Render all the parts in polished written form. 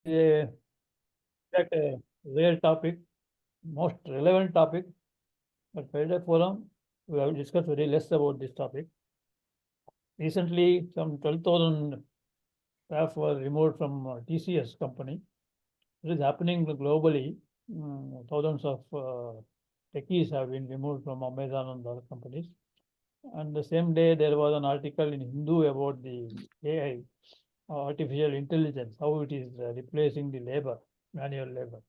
a, that a real topic, most relevant topic. At Friday Forum, we have discussed very less about this topic. Recently, some 12,000 staff were removed from TCS company. It is happening globally. Thousands of techies have been removed from Amazon and other companies. And the same day, there was an article in Hindu about the AI, artificial intelligence, how it is replacing the labor, manual labor.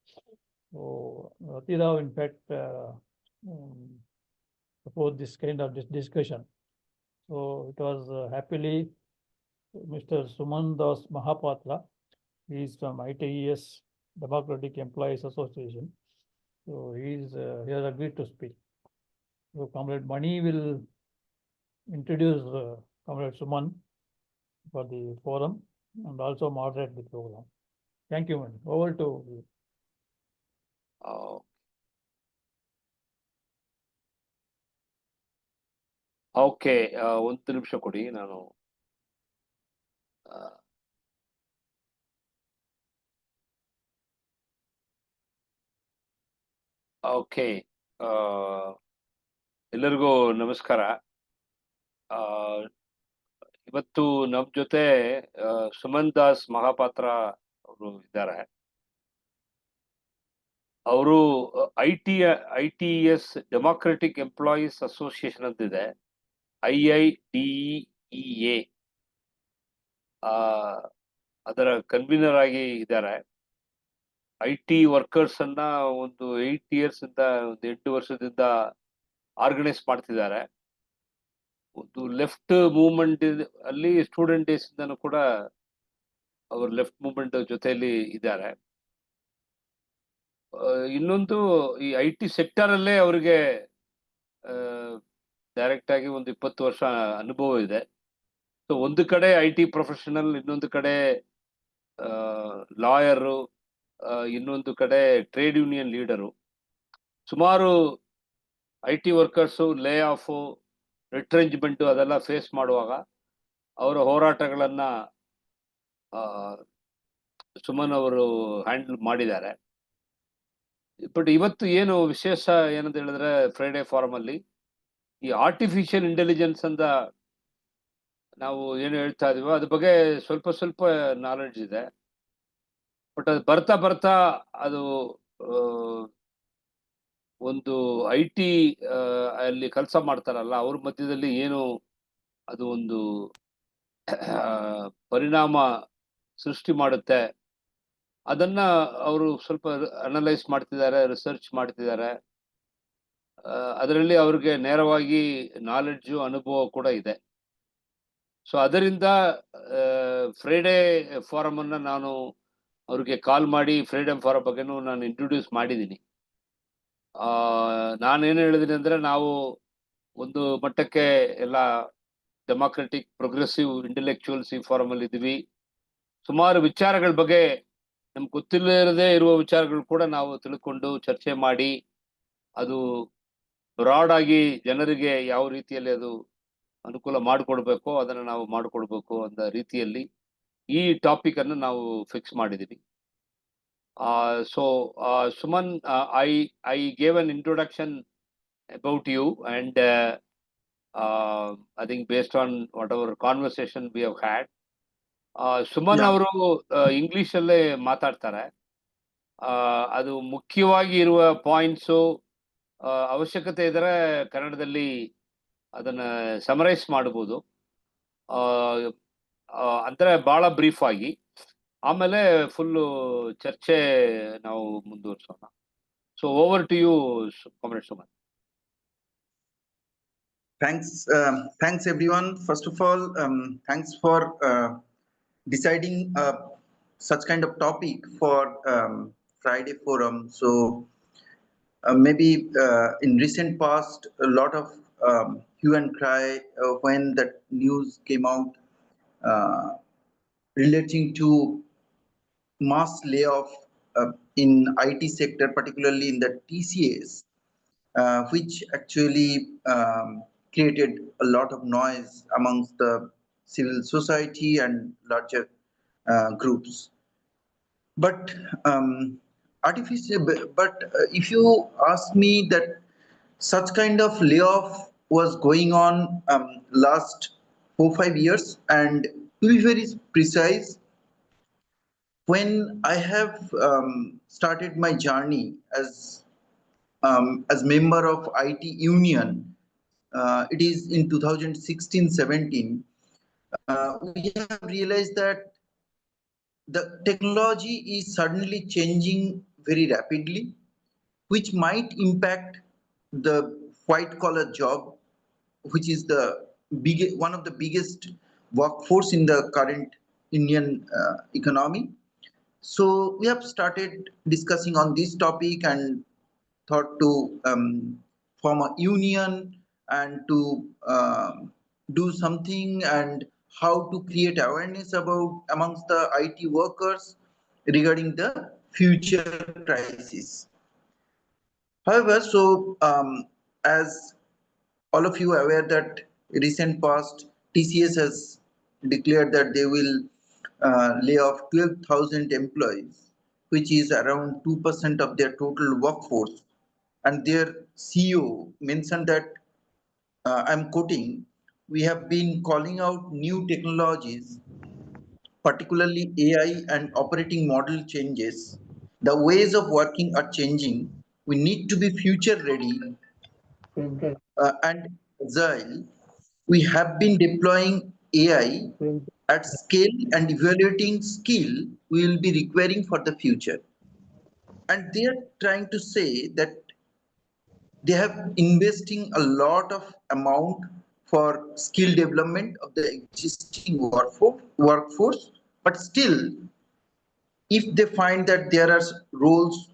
So, Ratirao, in fact, proposed this kind of discussion. So, it was happily Mr. Suman Das Mahapatra. He is from ITES Democratic Employees Association. So, he has agreed to speak. So, Comrade Mani will introduce Comrade Suman for the forum and also moderate the program. Thank you, Mani. Over to you. Okay, ಒಂದು ನಿಮಿಷ ಕೊಡಿ. ನಾನು okay, ಎಲ್ಲರಿಗೂ ನಮಸ್ಕಾರ. ಇವತ್ತು ನಮ್ಮ ಜೊತೆ ಸುಮನ್ ದಾಸ್ ಮಹಾಪಾತ್ರ ಅವರು ಇದ್ದಾರೆ. ಅವರು ITES ಡೆಮಾಕ್ರೆಟಿಕ್ ಎಂಪ್ಲಾಯೀಸ್ ಅಸೋಸಿಯೇಷನ್ ಅಂತಿದೆ, IIDEA ಅದರ ಕನ್ವೀನರ್ ಆಗಿ ಇದ್ದಾರೆ. IT ವರ್ಕರ್ಸ್ ಅನ್ನ ಒಂದು 8 years ಇಂದ, ಒಂದು 8 ವರ್ಷದಿಂದ ಆರ್ಗನೈಸ್ ಮಾಡ್ತಿದ್ದಾರೆ. ಒಂದು ಲೆಫ್ಟ್ ಮೂವ್ಮೆಂಟ್ ಅಲ್ಲಿ ಸ್ಟೂಡೆಂಟ್ ಡೇಸ್ ಇಂದನೂ ಕೂಡ ಅವರು ಲೆಫ್ಟ್ ಮೂವ್ಮೆಂಟ್ ಜೊತೆಯಲ್ಲಿ ಇದ್ದಾರೆ. ಇನ್ನೊಂದು ಈ IT ಸೆಕ್ಟರ್ ಅಲ್ಲೇ ಅವರಿಗೆ ಡೈರೆಕ್ಟ್ ಆಗಿ ಒಂದು 20 ವರ್ಷ ಅನುಭವ ಇದೆ. ಸೊ ಒಂದು ಕಡೆ IT ಪ್ರೊಫೆಷನಲ್, ಇನ್ನೊಂದು ಕಡೆ ಲಾಯರು, ಇನ್ನೊಂದು ಕಡೆ ಟ್ರೇಡ್ ಯೂನಿಯನ್ ಲೀಡರು. ಸುಮಾರು IT ವರ್ಕರ್ಸು ಲೇ ಆಫು, ರಿಟ್ರೆಂಚ್ಮೆಂಟು ಅದೆಲ್ಲ ಫೇಸ್ ಮಾಡುವಾಗ ಅವರ ಹೋರಾಟಗಳನ್ನ ಸುಮನ್ ಅವರು ಹ್ಯಾಂಡಲ್ ಮಾಡಿದ್ದಾರೆ. ಬಟ್ ಇವತ್ತು ಏನು ವಿಶೇಷ ಏನಂತ ಹೇಳಿದ್ರೆ, ಫ್ರೈಡೆ ಫಾರಮ್ ಅಲ್ಲಿ ಈ ಆರ್ಟಿಫಿಷಿಯಲ್ ಇಂಟೆಲಿಜೆನ್ಸ್ ಅಂತ ನಾವು ಏನು ಹೇಳ್ತಾ ಇದೀವೋ ಅದ್ರ ಬಗ್ಗೆ ಸ್ವಲ್ಪ ಸ್ವಲ್ಪ ನಾಲೆಡ್ಜ್ ಇದೆ. ಬಟ್ ಅದು ಬರ್ತಾ ಬರ್ತಾ ಅದು ಒಂದು IT ಅಲ್ಲಿ ಕೆಲಸ ಮಾಡ್ತಾರಲ್ಲ ಅವ್ರ ಮಧ್ಯದಲ್ಲಿ ಏನು ಅದು ಒಂದು ಪರಿಣಾಮ ಸೃಷ್ಟಿ ಮಾಡುತ್ತೆ, ಅದನ್ನ ಅವರು ಸ್ವಲ್ಪ ಅನಲೈಸ್ ಮಾಡ್ತಿದ್ದಾರೆ, ರಿಸರ್ಚ್ ಮಾಡ್ತಿದ್ದಾರೆ. ಅದರಲ್ಲಿ ಅವ್ರಿಗೆ ನೇರವಾಗಿ ನಾಲೆಡ್ಜು, ಅನುಭವ ಕೂಡ ಇದೆ. ಸೊ ಅದರಿಂದ ಫ್ರೈಡೆ ಫಾರಮ್ ಅನ್ನ ನಾನು ಅವ್ರಿಗೆ ಕಾಲ್ ಮಾಡಿ ಫ್ರೀಡಮ್ ಫಾರಮ್ ಬಗ್ಗೆನೂ ನಾನು ಇಂಟ್ರೊಡ್ಯೂಸ್ ಮಾಡಿದ್ದೀನಿ. ನಾನೇನು ಹೇಳಿದ್ದೀನಿ ಅಂದ್ರೆ, ನಾವು ಒಂದು ಮಟ್ಟಕ್ಕೆ ಎಲ್ಲ ಡೆಮಾಕ್ರೆಟಿಕ್ ಪ್ರೋಗ್ರೆಸಿವ್ ಇಂಟೆಲೆಕ್ಚುಯಲ್ಸ್ ಈ ಫಾರಮ್ ಅಲ್ಲಿ ಇದ್ವಿ. ಸುಮಾರು ವಿಚಾರಗಳ ಬಗ್ಗೆ ನಮ್ಗೆ ಗೊತ್ತಿಲ್ಲದೇ ಇರುವ ವಿಚಾರಗಳು ಕೂಡ ನಾವು ತಿಳ್ಕೊಂಡು ಚರ್ಚೆ ಮಾಡಿ ಅದು ಬ್ರಾಡ್ ಆಗಿ ಜನರಿಗೆ ಯಾವ ರೀತಿಯಲ್ಲಿ ಅದು ಅನುಕೂಲ ಮಾಡಿಕೊಡ್ಬೇಕೋ ಅದನ್ನು ನಾವು ಮಾಡಿಕೊಡ್ಬೇಕು ಅನ್ನೋ ರೀತಿಯಲ್ಲಿ ಈ ಟಾಪಿಕ್ ಅನ್ನು ನಾವು ಫಿಕ್ಸ್ ಮಾಡಿದ್ದೀವಿ. So Suman, I gave an introduction about you, and I think based on whatever conversation we have had, Suman ಅವರು ಇಂಗ್ಲಿಷ್ ಅಲ್ಲೇ ಮಾತಾಡ್ತಾರೆ. ಅದು ಮುಖ್ಯವಾಗಿ ಇರುವ ಪಾಯಿಂಟ್ಸು ಅವಶ್ಯಕತೆ ಇದ್ರೆ ಕನ್ನಡದಲ್ಲಿ ಅದನ್ನ ಸಮರೈಸ್ ಮಾಡಬಹುದು, ಅಂದ್ರೆ ಬಹಳ ಬ್ರೀಫ್ ಆಗಿ. ಆಮೇಲೆ ಫುಲ್ಲು ಚರ್ಚೆ ನಾವು ಮುಂದುವರಿಸೋಣ. So over to you, comrade Suman. Thanks everyone. First of all, thanks for deciding such kind of topic for Friday forum. So maybe in recent past, a lot of hue and cry when that news came out relating to mass layoff in IT sector, particularly in the TCS, which actually created a lot of noise amongst the civil society and larger groups. But if you ask me that such kind of layoff was going on last 4 5 years, and to be very precise, when I have started my journey as member of IT Union, it is in 2016-17. We have realized that the technology is suddenly changing very rapidly, which might impact the white collar job, which is one of the biggest workforce in the current Indian economy. So we have started discussing on this topic and thought to form a union and to do something, and how to create awareness about amongst the IT workers regarding the future crisis. However, as all of you are aware that recent past TCS has declared that they will lay off 12,000 employees, which is around 2% of their total workforce. And their CEO mentioned that, I'm quoting, we have been calling out new technologies, particularly AI and operating model changes. The ways of working are changing. We need to be future ready and agile. We have been deploying AI at scale and evaluating skill we will be requiring for the future. And they are trying to say that they have investing a lot of amount for skill development of the existing workforce, but still, if they find that there are roles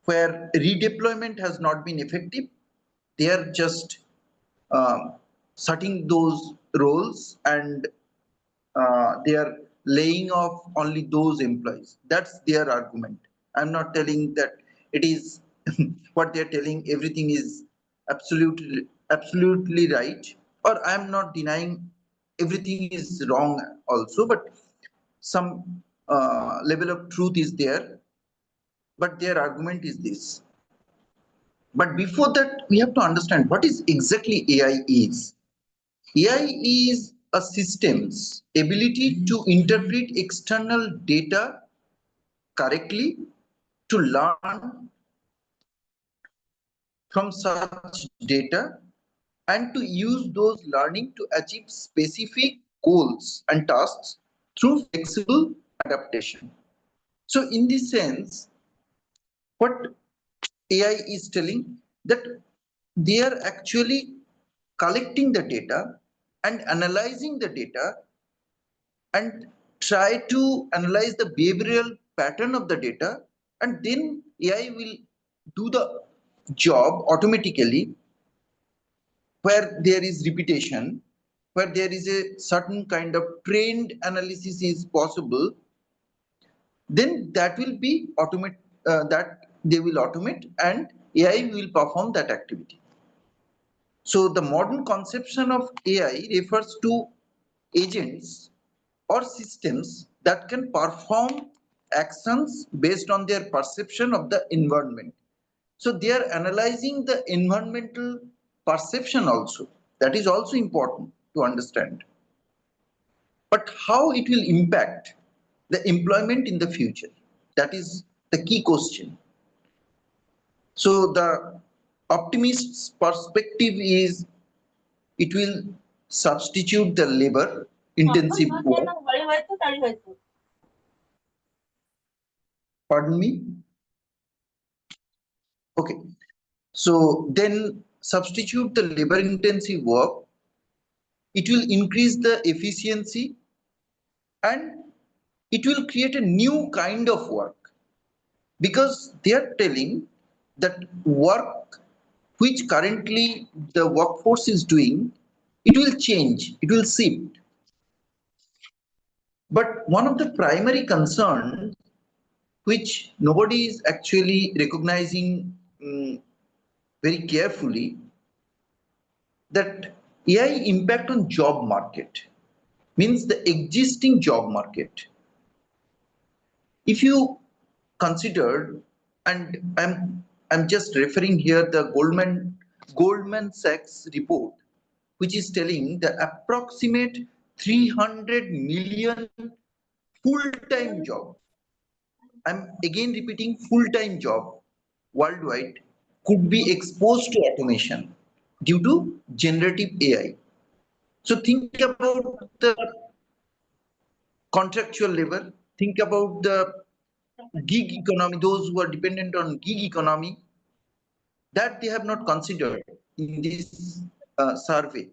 where redeployment has not been effective, they are just shutting those roles, and they are laying off only those employees. That's their argument. I'm not telling that it is what they're telling, everything is absolutely right, or I'm not denying everything is wrong also, but some level of truth is there. But their argument is this. But before that, we have to understand what is exactly AI is. AI is a system's ability to interpret external data correctly, to learn from such data, and to use those learning to achieve specific goals and tasks through flexible adaptation. So in this sense, what AI is telling, that they are actually collecting the data and analyzing the data, and try to analyze the behavioral pattern of the data, and then AI will do the job automatically, where there is repetition, where there is a certain kind of trained analysis is possible, then that will be that they will automate, and AI will perform that activity. So the modern conception of AI refers to agents or systems that can perform actions based on their perception of the environment. So they are analyzing the environmental perception also. That is also important to understand. But how it will impact the employment in the future? That is the key question. So the optimist's perspective is it will substitute the labor intensive work. Pardon me? Okay. So then substitute the labor intensive work. It will increase the efficiency, and it will create a new kind of work, because they are telling that work which currently the workforce is doing, it will change, it will shift. But one of the primary concerns which nobody is actually recognizing very carefully, that AI impact on job market, means the existing job market. if you considered, and I'm just referring here the Goldman Sachs report, which is telling the approximate 300 million full-time job. I'm again repeating, full-time job worldwide could be exposed to automation due to generative AI. So think about the contractual labor, think about the gig economy, those who are dependent on gig economy, that they have not considered in this survey.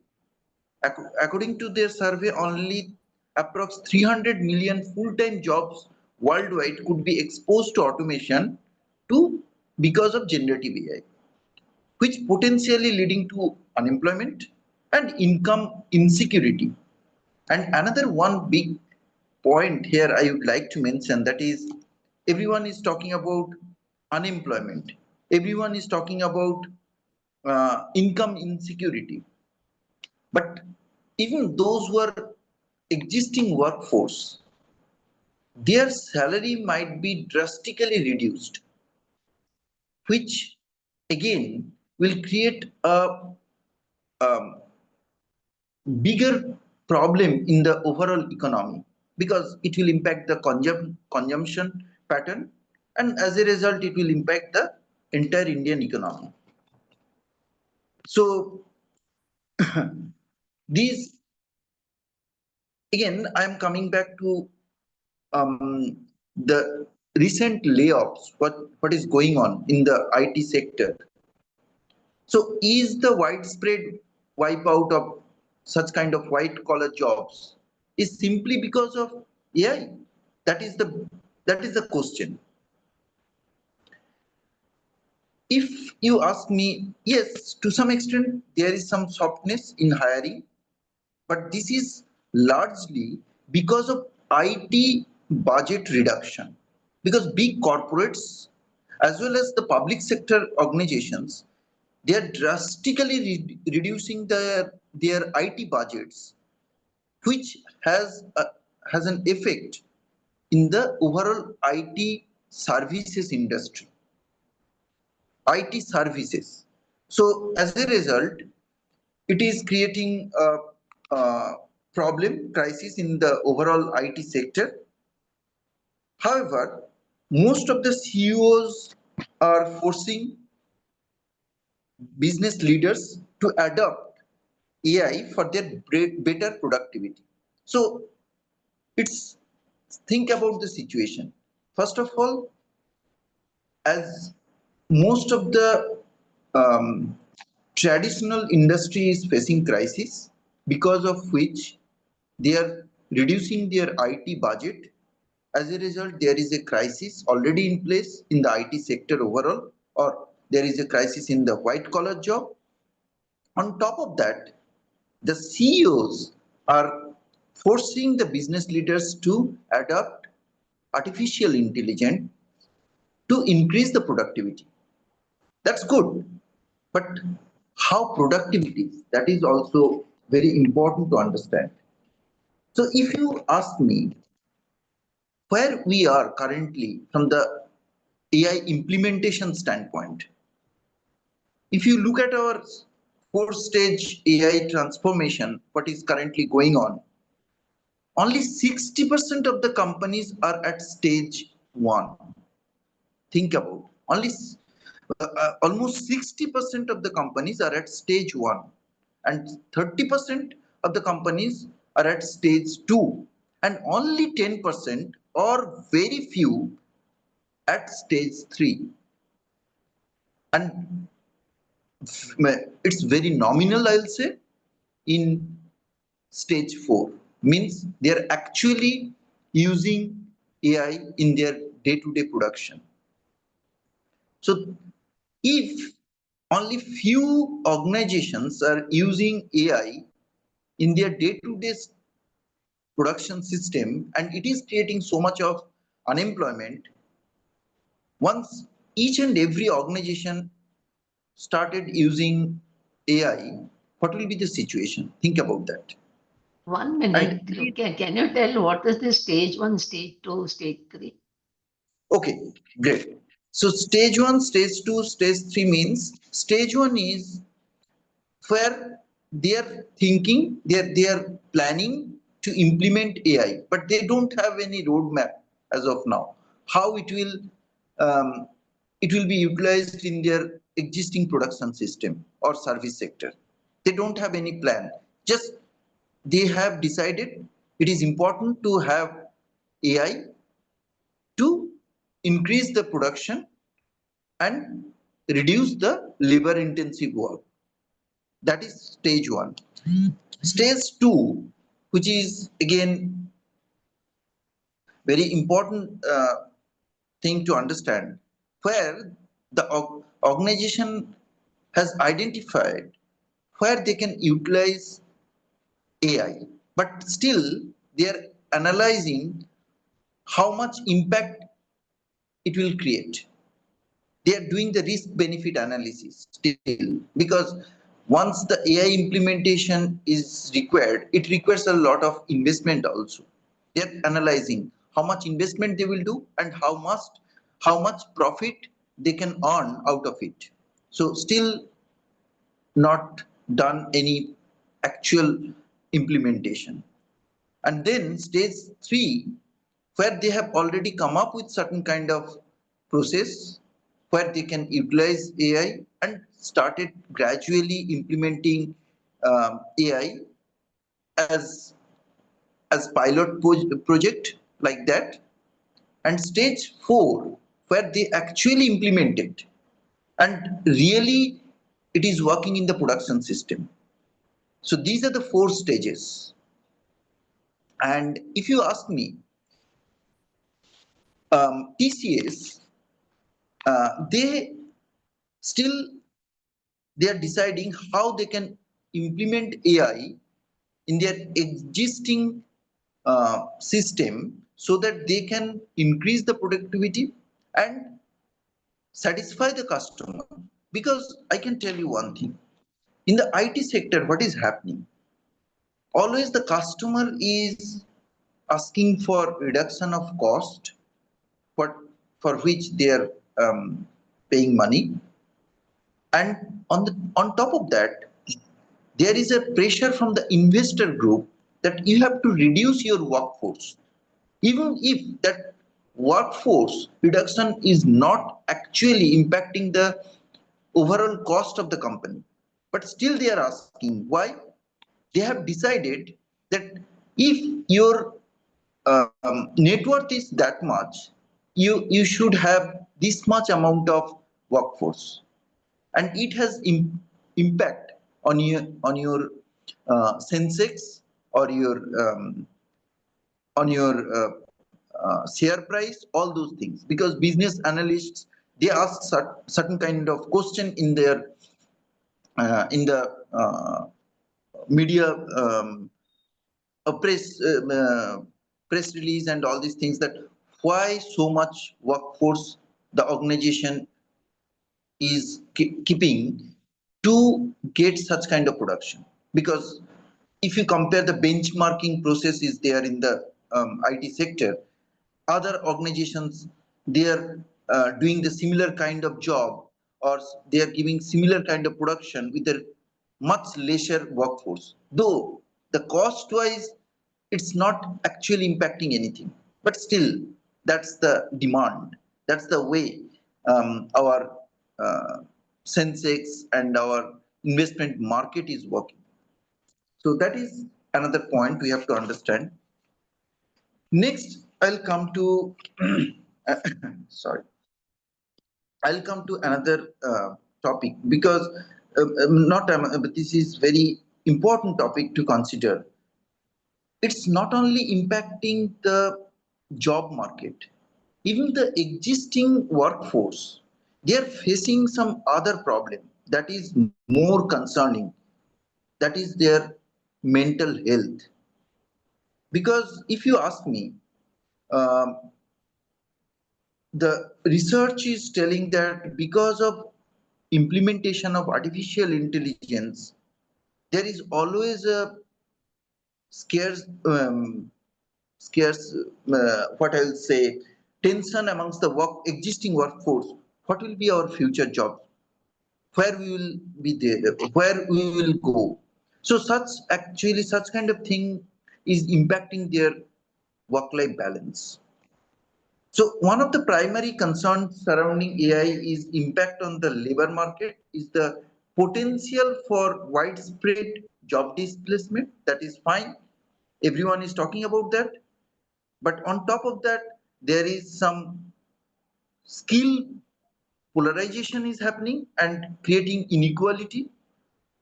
According to their survey, only approx 300 million full-time jobs worldwide could be exposed to automation because of generative AI, which potentially leading to unemployment and income insecurity. And another one big point here I would like to mention, that is, everyone is talking about unemployment. Everyone is talking about income insecurity. But even those who are existing workforce, their salary might be drastically reduced, which again will create a um, bigger problem in the overall economy, because it will impact the consumption pattern, and as a result it will impact the entire Indian economy. So these, again I am coming back to the recent layoffs, what is going on in the IT sector. So is the widespread wipeout of such kind of white collar jobs is simply because of AI? That is the question. If you ask me, yes, to some extent there is some softness in hiring, but this is largely because of IT budget reduction. Because big corporates as well as the public sector organizations, they are drastically reducing their IT budgets, which has an effect in the overall IT services industry, IT services. So as a result, it is creating a problem, crisis in the overall IT sector. However, most of the CEOs are forcing business leaders to adopt AI for their better productivity. So it's, think about the situation. First of all, as most of the traditional industry is facing crisis, because of which they are reducing their IT budget. As a result, there is a crisis already in place in the IT sector overall, or there is a crisis in the white collar job. On top of that, the CEOs are forcing the business leaders to adopt artificial intelligence to increase the productivity. That's good, but how productivity is, that is also very important to understand. So if you ask me where we are currently from the AI implementation standpoint, if you look at our 4-stage AI transformation, what is currently going on, only 60% of the companies are at stage 1. Think about, only almost 60% of the companies are at stage 1, and 30% of the companies are at stage 2, and only 10% or very few at stage 3. And it's very nominal, I'll say, in stage 4, means they're actually using AI in their day-to-day production. So if only few organizations are using AI in their day-to-day production system, and it is creating so much of unemployment, once each and every organization started using AI, what will be the situation? Think about that. 1 minute. And Can you tell what is the stage 1, stage 2, stage 3? Okay, great. So stage one, stage two, stage three means stage one is where they are thinking, they are planning to implement AI, but they don't have any roadmap as of now. How um, it will be utilized in their existing production system or service sector. They don't have any plan. Just they have decided it is important to have AI to increase the production and reduce the labor intensive work. That is stage one. Stage two, which is again very important thing to understand, where the organization has identified where they can utilize AI, but still they are analyzing how much impact it will create. They are doing the risk benefit analysis still, because once the AI implementation is required, it requires a lot of investment also. They are analyzing how much investment they will do and how much profit they can earn out of it. So still not done any actual implementation. And then stage three, where they have already come up with certain kind of process where they can utilize AI and started gradually implementing AI as pilot project like that. And stage four, where they actually implement it and really it is working in the production system. So these are the four stages. And if you ask me, TCS, they still they are deciding how they can implement AI in their existing system so that they can increase the productivity and satisfy the customer. Because I can tell you one thing, in the IT sector, what is happening? Always the customer is asking for reduction of cost, what for which they are paying money, and on top of that, there is a pressure from the investor group that you have to reduce your workforce, even if that workforce reduction is not actually impacting the overall cost of the company, but still they are asking why. They have decided that if your net worth is that much, you should have this much amount of workforce, and it has impact on your sensex or your share price, all those things, because business analysts, they ask certain kind of question in the media, a press release and all these things, that why so much workforce the organization is keeping to get such kind of production. Because if you compare the benchmarking process is there in the IT sector, other organizations, they are doing the similar kind of job, or they are giving similar kind of production with a much lesser workforce, though the cost wise it's not actually impacting anything, but still that's the demand, that's the way our uh, sensex and our investment market is working. So that is another point we have to understand. Next, I'll come to sorry, I'll come to another topic, because not but this is very important topic to consider. It's not only impacting the job market, even the existing workforce, they are facing some other problem that is more concerning. That is their mental health. Because if you ask me, um, the research is telling that because of implementation of artificial intelligence, there is always a scarce, scarce, what I'll say, tension amongst the existing workforce. What will be our future jobs? Where we will be there? Where we will go? So such kind of thing is impacting their work-life balance. So one of the primary concerns surrounding AI is impact on the labor market, is the potential for widespread job displacement. That is fine. Everyone is talking about that. But on top of that, there is some skill polarization is happening and creating inequality.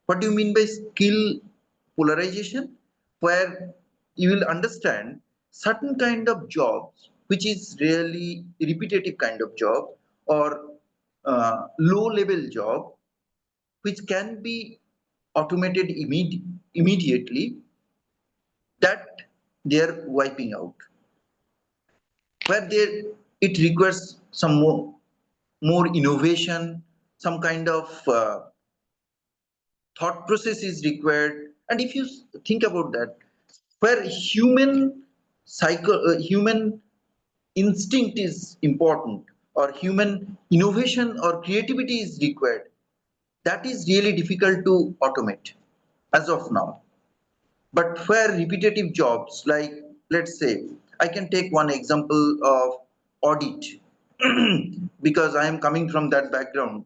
What do you mean by skill polarization? Where you will understand certain kind of jobs, which is really repetitive kind of job or low level job, which can be automated immediately, that they are wiping out. Where it requires some more innovation, some kind of thought process is required. And if you think about that, where human instinct is important, or human innovation or creativity is required, that is really difficult to automate as of now. But where repetitive jobs, like, let's say, I can take one example of audit, because I am coming from that background.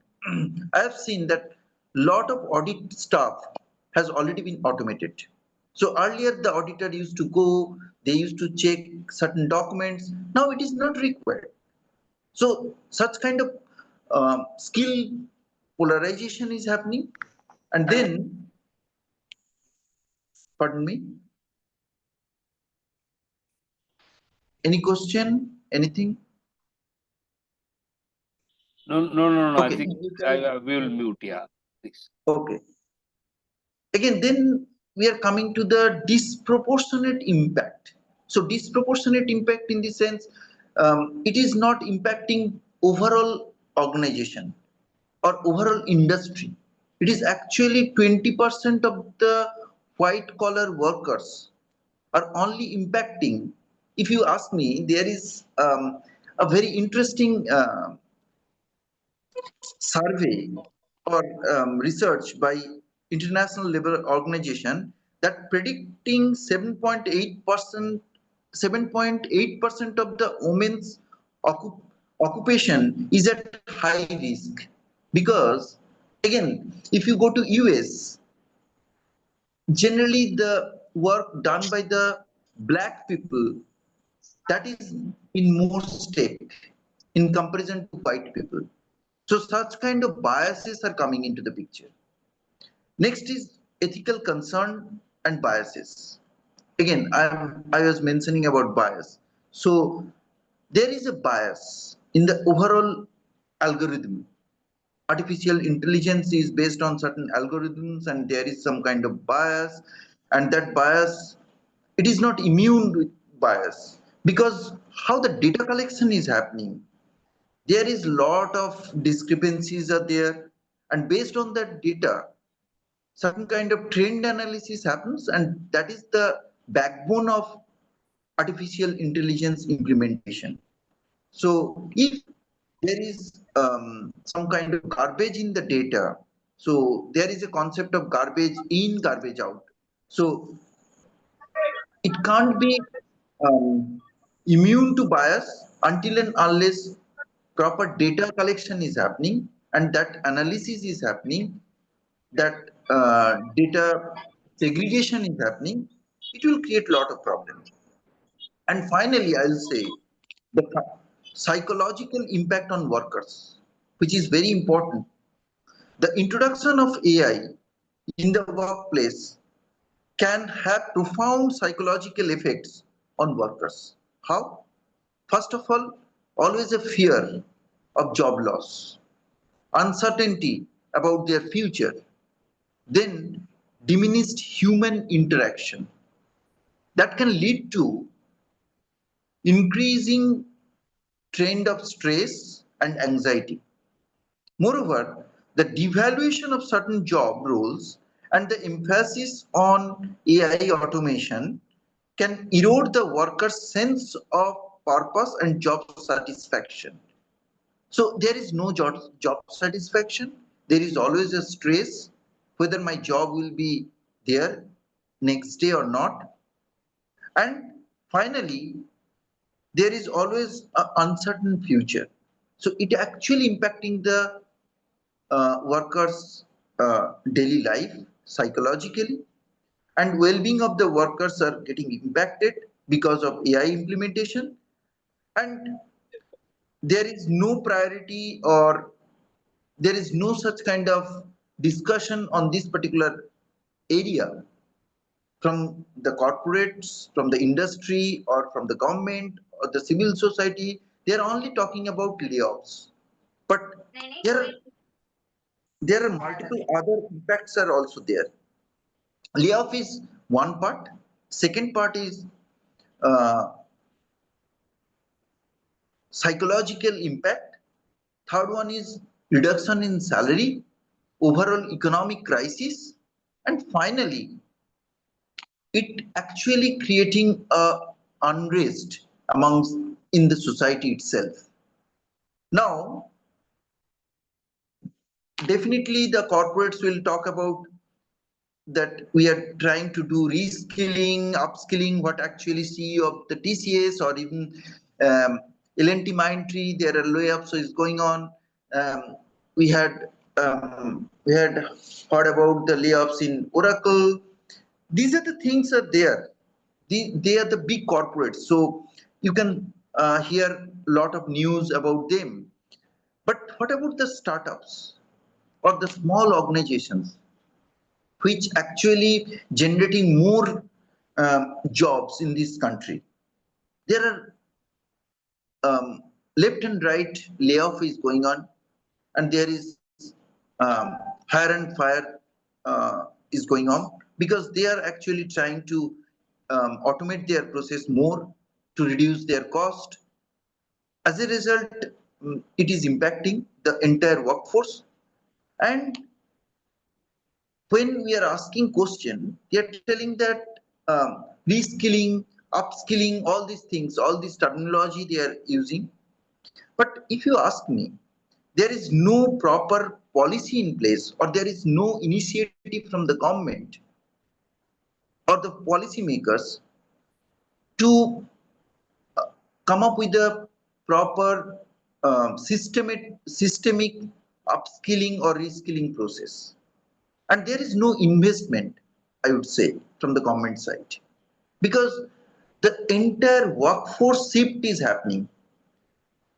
I have seen that lot of audit staff has already been automated. So earlier the auditor used to go, they used to check certain documents. Now it is not required. So such kind of skill polarization is happening. And then, pardon me, any question, anything? No. I Okay. think we will mute. Yeah, please. Okay. Again, then we are coming to the disproportionate impact. So disproportionate impact in the sense, it is not impacting overall organization or overall industry. It is actually 20% of the white collar workers are only impacting. If you ask me, there is a very interesting survey or research by International Labour Organization that predicting 7.8% of the women's occupation is at high risk. Because again, if you go to US, generally the work done by the black people, that is in more stake in comparison to white people. So such kind of biases are coming into the picture. Next is ethical concern and biases. Again, I was mentioning about bias. So there is a bias in the overall algorithm. Artificial intelligence is based on certain algorithms, and there is some kind of bias, and that bias, it is not immune with bias, because how the data collection is happening, there is lot of discrepancies are there, and based on that data certain kind of trend analysis happens, and that is the backbone of artificial intelligence implementation. So if there is some kind of garbage in the data, so there is a concept of garbage in, garbage out. So it can't be immune to bias until and unless proper data collection is happening and that analysis is happening, that data segregation is happening. It will create a lot of problems. And finally, I'll say the psychological impact on workers, which is very important. The introduction of AI in the workplace can have profound psychological effects on workers. How? First of all, always a fear of job loss, uncertainty about their future, then diminished human interaction. That can lead to increasing trend of stress and anxiety. Moreover, the devaluation of certain job roles and the emphasis on AI automation can erode the worker's sense of purpose and job satisfaction. So there is no job satisfaction. There is always a stress whether my job will be there next day or not. And finally, there is always an uncertain future. So it actually impacting the workers' daily life psychologically, and well-being of the workers are getting impacted because of AI implementation, and there is no priority or there is no such kind of discussion on this particular area from the corporates, from the industry, or from the government or the civil society. They are only talking about layoffs, but there are, there are multiple other impacts are also there. Layoff is one part. Second part is uh, psychological impact. Third one is reduction in salary, overall economic crisis, and finally, it actually creating a unrest amongst in the society itself. Now, definitely the corporates will talk about that we are trying to do reskilling, upskilling, what actually CEO of the TCS or even L&T Mindtree, there are layoffs is going on. Um, we had heard about the layoffs in Oracle. These are the things are there. They are the big corporates, so you can hear a lot of news about them. But what about the startups or the small organizations, which actually generating more jobs in this country? There are left and right layoff is going on, and there is hire and fire is going on because they are actually trying to automate their process more to reduce their cost. As a result, it is impacting the entire workforce. And when we are asking question, they are telling that reskilling, upskilling, all these things, all this terminology they are using. But if you ask me, there is no proper policy in place, or there is no initiative from the government or the policymakers to come up with a proper systemic upskilling or reskilling process. And there is no investment, I would say, from the government side, because the entire workforce shift is happening.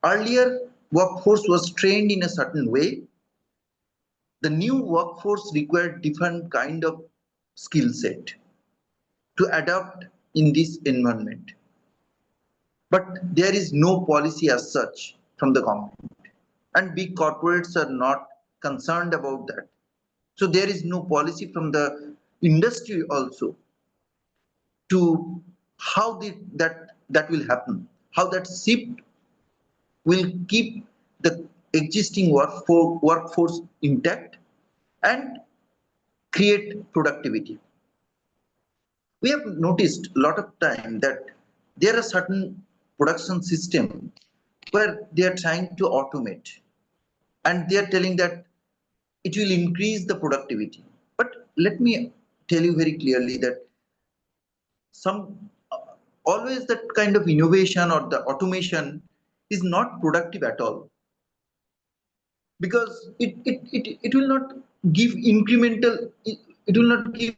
Earlier, workforce was trained in a certain way. The new workforce required different kind of skill set to adapt in this environment. But there is no policy as such from the government, and big corporates are not concerned about that. So there is no policy from the industry also to how that will happen, how that shift will keep the existing workforce intact and create productivity. We have noticed a lot of time that there are certain production system where they are trying to automate, and they are telling that it will increase the productivity. But let me tell you very clearly that some always that kind of innovation or the automation is not productive at all, because it will not give incremental, it will not give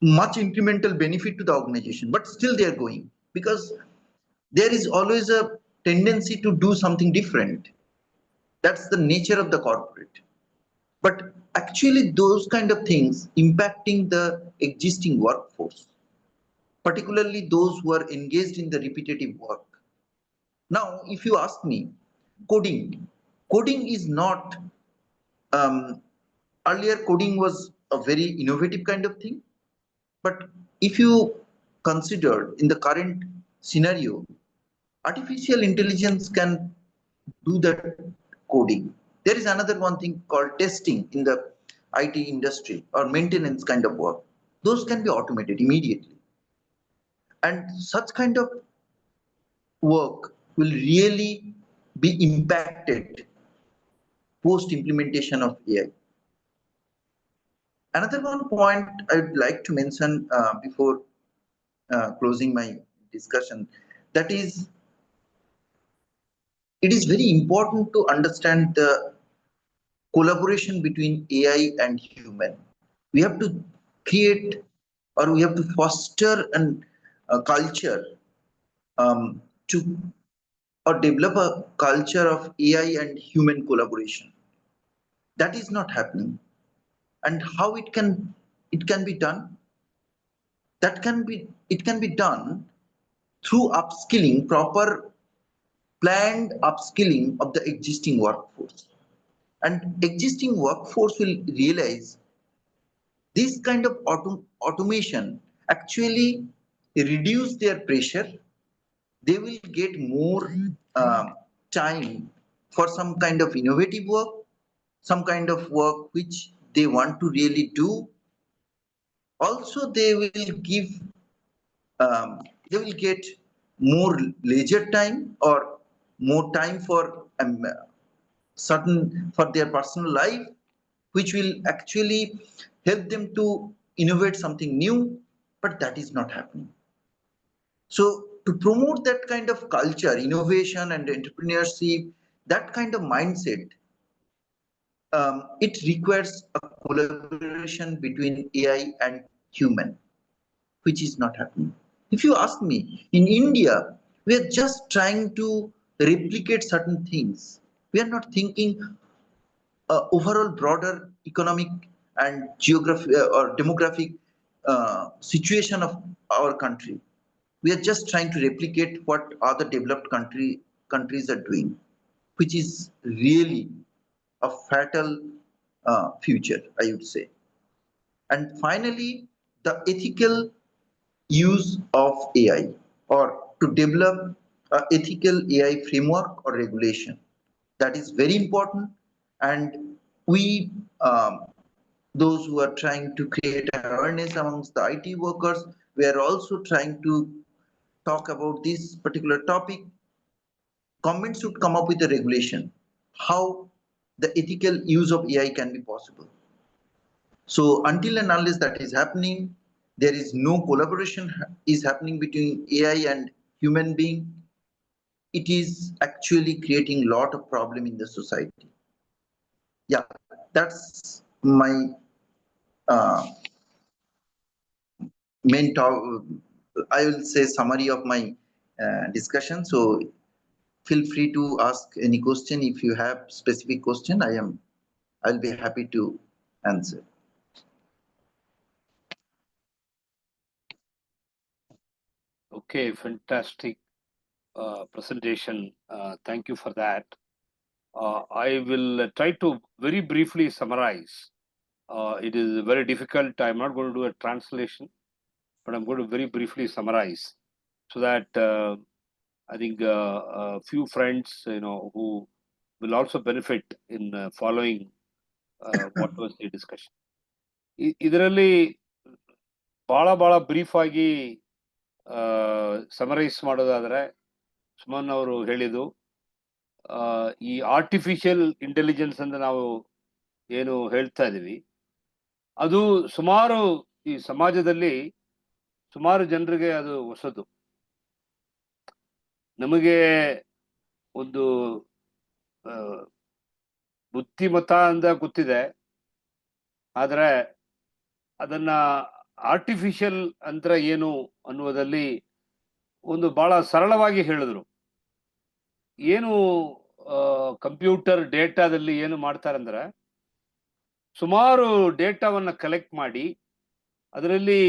much incremental benefit to the organization, but still they are going because there is always a tendency to do something different. That's the nature of the corporate. But actually those kind of things impacting the existing workforce, particularly those who are engaged in the repetitive work. Now, if you ask me, coding is not, um, earlier coding was a very innovative kind of thing. But if you consider in the current scenario, artificial intelligence can do that coding. There is another one thing called testing in the IT industry or maintenance kind of work. Those can be automated immediately. And such kind of work will really be impacted post implementation of AI. Another one point I would like to mention before closing my discussion, that is, it is very important to understand the collaboration between AI and human. We have to create, or we have to foster a culture to or develop a culture of AI and human collaboration. That is not happening. And how it can be done? It can be done through upskilling, proper planned upskilling of the existing workforce. And existing workforce will realize this kind of automation actually reduce their pressure. They will get more time for some kind of innovative work, some kind of work which they want to really do. Also, they will get more leisure time or more time for certain for their personal life, which will actually help them to innovate something new, but that is not happening. So to promote that kind of culture, innovation and entrepreneurship, that kind of mindset, it requires a collaboration between AI and human, which is not happening. If you ask me, in India, we are just trying to replicate certain things. We are not thinking overall broader economic and geographic or demographic situation of our country. We are just trying to replicate what other developed countries are doing, which is really a fatal future, I would say. And finally, the ethical use of AI, or to develop an ethical AI framework or regulation. That is very important. And we, those who are trying to create awareness amongst the IT workers, we are also trying to talk about this particular topic. Government should come up with a regulation how the ethical use of AI can be possible. So until and unless that is happening, there is no collaboration is happening between AI and human being. It is actually creating a lot of problem in the society. Yeah, that's my uh, main I will say summary of my discussion. So feel free to ask any question. If you have specific question, I'll be happy to answer. Okay, fantastic presentation. Thank you for that. I will try to very briefly summarize. It is very difficult. I'm not going to do a translation, but I'm going to very briefly summarize so that I think a few friends, who will also benefit in following what was the discussion. ಇದರಲ್ಲಿ ಬಹಳ brief ಆಗಿ summarise ಮಾಡೋದಾದ್ರೆ, ಸುಮನ್ ಅವರು ಹೇಳಿದ್ದು, ಈ artificial intelligence ಅಂತ ನಾವು ಏನು ಹೇಳ್ತಾ ಇದೀವಿ, ಅದು ಸುಮಾರು ಈ ಸಮಾಜದಲ್ಲಿ ಸುಮಾರು ಜನರಿಗೆ ಅದು ಹೊಸದು. ನಮಗೆ ಒಂದು ಬುದ್ಧಿಮತ್ತ ಅಂತ ಗೊತ್ತಿದೆ, ಆದ್ರೆ ಅದನ್ನ ಆರ್ಟಿಫಿಷಿಯಲ್ ಅಂದ್ರೆ ಏನು ಅನ್ನುವುದಲ್ಲಿ ಒಂದು ಬಹಳ ಸರಳವಾಗಿ ಹೇಳಿದ್ರು. ಏನು ಕಂಪ್ಯೂಟರ್ ಡೇಟಾದಲ್ಲಿ ಏನು ಮಾಡ್ತಾರಂದ್ರೆ, ಸುಮಾರು ಡೇಟಾವನ್ನ ಕಲೆಕ್ಟ್ ಮಾಡಿ ಅದರಲ್ಲಿ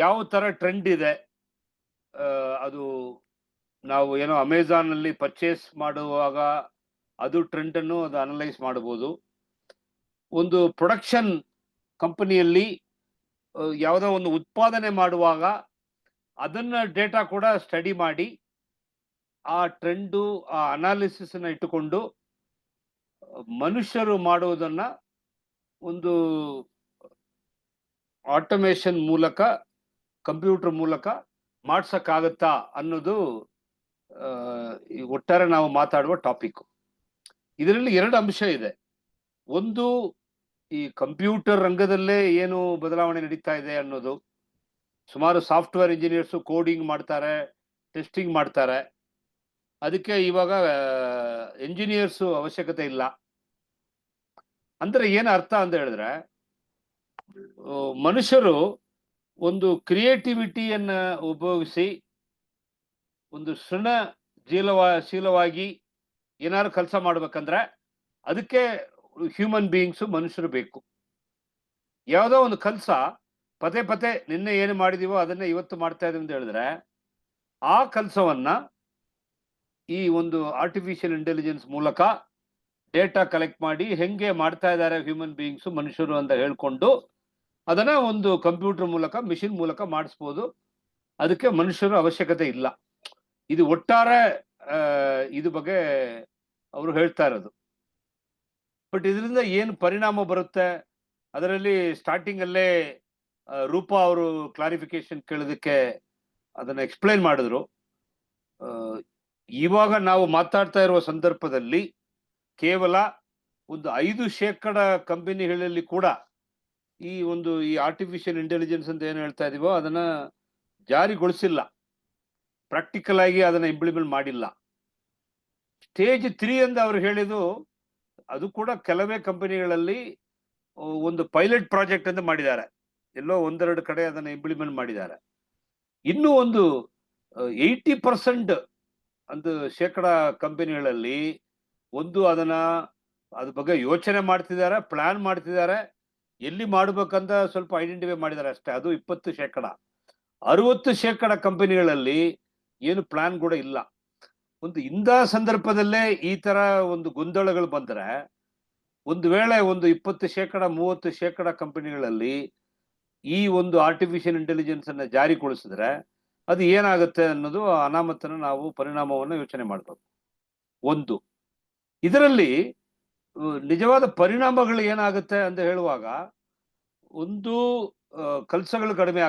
ಯಾವ ತರ ಟ್ರೆಂಡ್ ಇದೆ, ಅದು ನಾವು ಏನೋ ಅಮೆಜಾನ್ ಅಲ್ಲಿ ಪರ್ಚೇಸ್ ಮಾಡುವಾಗ ಅದು ಟ್ರೆಂಡ್ ಅನ್ನು ಅದು ಅನಲೈಸ್ ಮಾಡಬಹುದು. ಒಂದು ಪ್ರೊಡಕ್ಷನ್ ಕಂಪನಿಯಲ್ಲಿ ಯಾವುದೋ ಒಂದು ಉತ್ಪಾದನೆ ಮಾಡುವಾಗ ಅದನ್ನ ಡೇಟಾ ಕೂಡ ಸ್ಟಡಿ ಮಾಡಿ ಆ ಟ್ರೆಂಡು, ಆ ಅನಾಲಿಸಿಸ್ ಅನ್ನ ಇಟ್ಟುಕೊಂಡು ಮನುಷ್ಯರು ಮಾಡುವುದನ್ನ ಒಂದು ಆಟೋಮೇಷನ್ ಮೂಲಕ, ಕಂಪ್ಯೂಟರ್ ಮೂಲಕ ಮಾಡ್ಸಕ್ಕಾಗತ್ತಾ ಅನ್ನೋದು ಈ ಒಟ್ಟಾರೆ ನಾವು ಮಾತಾಡುವ ಟಾಪಿಕ್. ಇದರಲ್ಲಿ 2 ಅಂಶ ಇದೆ. ಒಂದು, ಈ ಕಂಪ್ಯೂಟರ್ ರಂಗದಲ್ಲೇ ಏನು ಬದಲಾವಣೆ ನಡೀತಾ ಇದೆ ಅನ್ನೋದು. ಸುಮಾರು ಸಾಫ್ಟ್ವೇರ್ ಇಂಜಿನಿಯರ್ಸ್ ಕೋಡಿಂಗ್ ಮಾಡ್ತಾರೆ, ಟೆಸ್ಟಿಂಗ್ ಮಾಡ್ತಾರೆ. ಅದಕ್ಕೆ ಇವಾಗ ಎಂಜಿನಿಯರ್ಸ್ ಅವಶ್ಯಕತೆ ಇಲ್ಲ. ಅಂದ್ರೆ ಏನು ಅರ್ಥ ಅಂತ ಹೇಳಿದ್ರೆ, ಮನುಷ್ಯರು ಒಂದು ಕ್ರಿಯೇಟಿವಿಟಿಯನ್ನ ಉಪಯೋಗಿಸಿ ಒಂದು ಶೀಲವಾಗಿ ಏನಾದ್ರು ಕೆಲಸ ಮಾಡ್ಬೇಕಂದ್ರೆ ಅದಕ್ಕೆ ಹ್ಯೂಮನ್ ಬೀಯಿಂಗ್ಸ್, ಮನುಷ್ಯರು ಬೇಕು. ಯಾವುದೋ ಒಂದು ಕೆಲಸ ಪದೇ ನಿನ್ನೆ ಏನು ಮಾಡಿದೀವೋ ಅದನ್ನೇ ಇವತ್ತು ಮಾಡ್ತಾ ಇದೀವಿ ಅಂತ ಹೇಳಿದ್ರೆ, ಆ ಕೆಲಸವನ್ನ ಈ ಒಂದು ಆರ್ಟಿಫಿಷಿಯಲ್ ಇಂಟೆಲಿಜೆನ್ಸ್ ಮೂಲಕ ಡೇಟಾ ಕಲೆಕ್ಟ್ ಮಾಡಿ ಹೆಂಗೆ ಮಾಡ್ತಾ ಇದ್ದಾರೆ ಹ್ಯೂಮನ್ ಬೀಯಿಂಗ್ಸ್, ಮನುಷ್ಯರು ಅಂತ ಹೇಳ್ಕೊಂಡು ಅದನ್ನ ಒಂದು ಕಂಪ್ಯೂಟರ್ ಮೂಲಕ, ಮಿಷಿನ್ ಮೂಲಕ ಮಾಡಿಸ್ಬೋದು. ಅದಕ್ಕೆ ಮನುಷ್ಯರ ಅವಶ್ಯಕತೆ ಇಲ್ಲ. ಇದು ಒಟ್ಟಾರೆ ಇದು ಬಗ್ಗೆ ಅವರು ಹೇಳ್ತಾ ಇರೋದು. ಬಟ್ ಇದರಿಂದ ಏನು ಪರಿಣಾಮ ಬರುತ್ತೆ, ಅದರಲ್ಲಿ ಸ್ಟಾರ್ಟಿಂಗ್ ಅಲ್ಲೇ ರೂಪಾ ಅವರು ಕ್ಲಾರಿಫಿಕೇಶನ್ ಕೇಳೋದಕ್ಕೆ ಅದನ್ನ ಎಕ್ಸ್ಪ್ಲೈನ್ ಮಾಡಿದ್ರು. ಇವಾಗ ನಾವು ಮಾತಾಡ್ತಾ ಇರುವ ಸಂದರ್ಭದಲ್ಲಿ ಕೇವಲ ಒಂದು 5% ಕಂಪನಿಗಳಲ್ಲಿ ಕೂಡ ಈ ಆರ್ಟಿಫಿಷಿಯಲ್ ಇಂಟೆಲಿಜೆನ್ಸ್ ಅಂತ ಏನು ಹೇಳ್ತಾ ಇದೀವೋ ಅದನ್ನ ಜಾರಿಗೊಳಿಸಿಲ್ಲ, ಪ್ರಾಕ್ಟಿಕಲ್ ಆಗಿ ಅದನ್ನ ಇಂಪ್ಲಿಮೆಂಟ್ ಮಾಡಿಲ್ಲ. ಸ್ಟೇಜ್ 3 ಅಂತ ಅವ್ರು ಹೇಳಿದ್ದು, ಅದು ಕೂಡ ಕೆಲವೇ ಕಂಪನಿಗಳಲ್ಲಿ ಒಂದು ಪೈಲಟ್ ಪ್ರಾಜೆಕ್ಟ್ ಅಂತ ಮಾಡಿದ್ದಾರೆ. ಎಲ್ಲೋ 1-2 ಕಡೆ ಅದನ್ನ ಇಂಪ್ಲಿಮೆಂಟ್ ಮಾಡಿದ್ದಾರೆ. ಇನ್ನೂ ಒಂದು 80% ಒಂದು ಶೇಕಡ ಕಂಪನಿಗಳಲ್ಲಿ ಅದ್ರ ಬಗ್ಗೆ ಯೋಚನೆ ಮಾಡ್ತಿದ್ದಾರೆ, ಪ್ಲಾನ್ ಮಾಡ್ತಿದ್ದಾರೆ, ಎಲ್ಲಿ ಮಾಡ್ಬೇಕಂತ ಸ್ವಲ್ಪ ಐಡೆಂಟಿಫೈ ಮಾಡಿದ್ದಾರೆ ಅಷ್ಟೇ. ಅದು 20%. 60% ಕಂಪನಿಗಳಲ್ಲಿ ಏನು ಪ್ಲಾನ್ ಕೂಡ ಇಲ್ಲ. ಇಂಥ ಸಂದರ್ಭದಲ್ಲೇ ಈ ತರ ಒಂದು ಗೊಂದಲಗಳು ಬಂದ್ರೆ, ಒಂದು ವೇಳೆ 20%, 30% ಕಂಪನಿಗಳಲ್ಲಿ ಈ ಒಂದು ಆರ್ಟಿಫಿಷಿಯಲ್ ಇಂಟೆಲಿಜೆನ್ಸ್ ಅನ್ನ ಜಾರಿಗೊಳಿಸಿದ್ರೆ ಅದು ಏನಾಗುತ್ತೆ ಅನ್ನೋದು ಅನಾಮತನ ನಾವು ಪರಿಣಾಮವನ್ನು ಯೋಚನೆ ಮಾಡಬೇಕು. ಒಂದು, ಇದರಲ್ಲಿ ನಿಜವಾದ ಪರಿಣಾಮಗಳು ಏನಾಗುತ್ತೆ ಅಂತ ಹೇಳುವಾಗ, ಒಂದು ಕೆಲಸಗಳು ಕಡಿಮೆ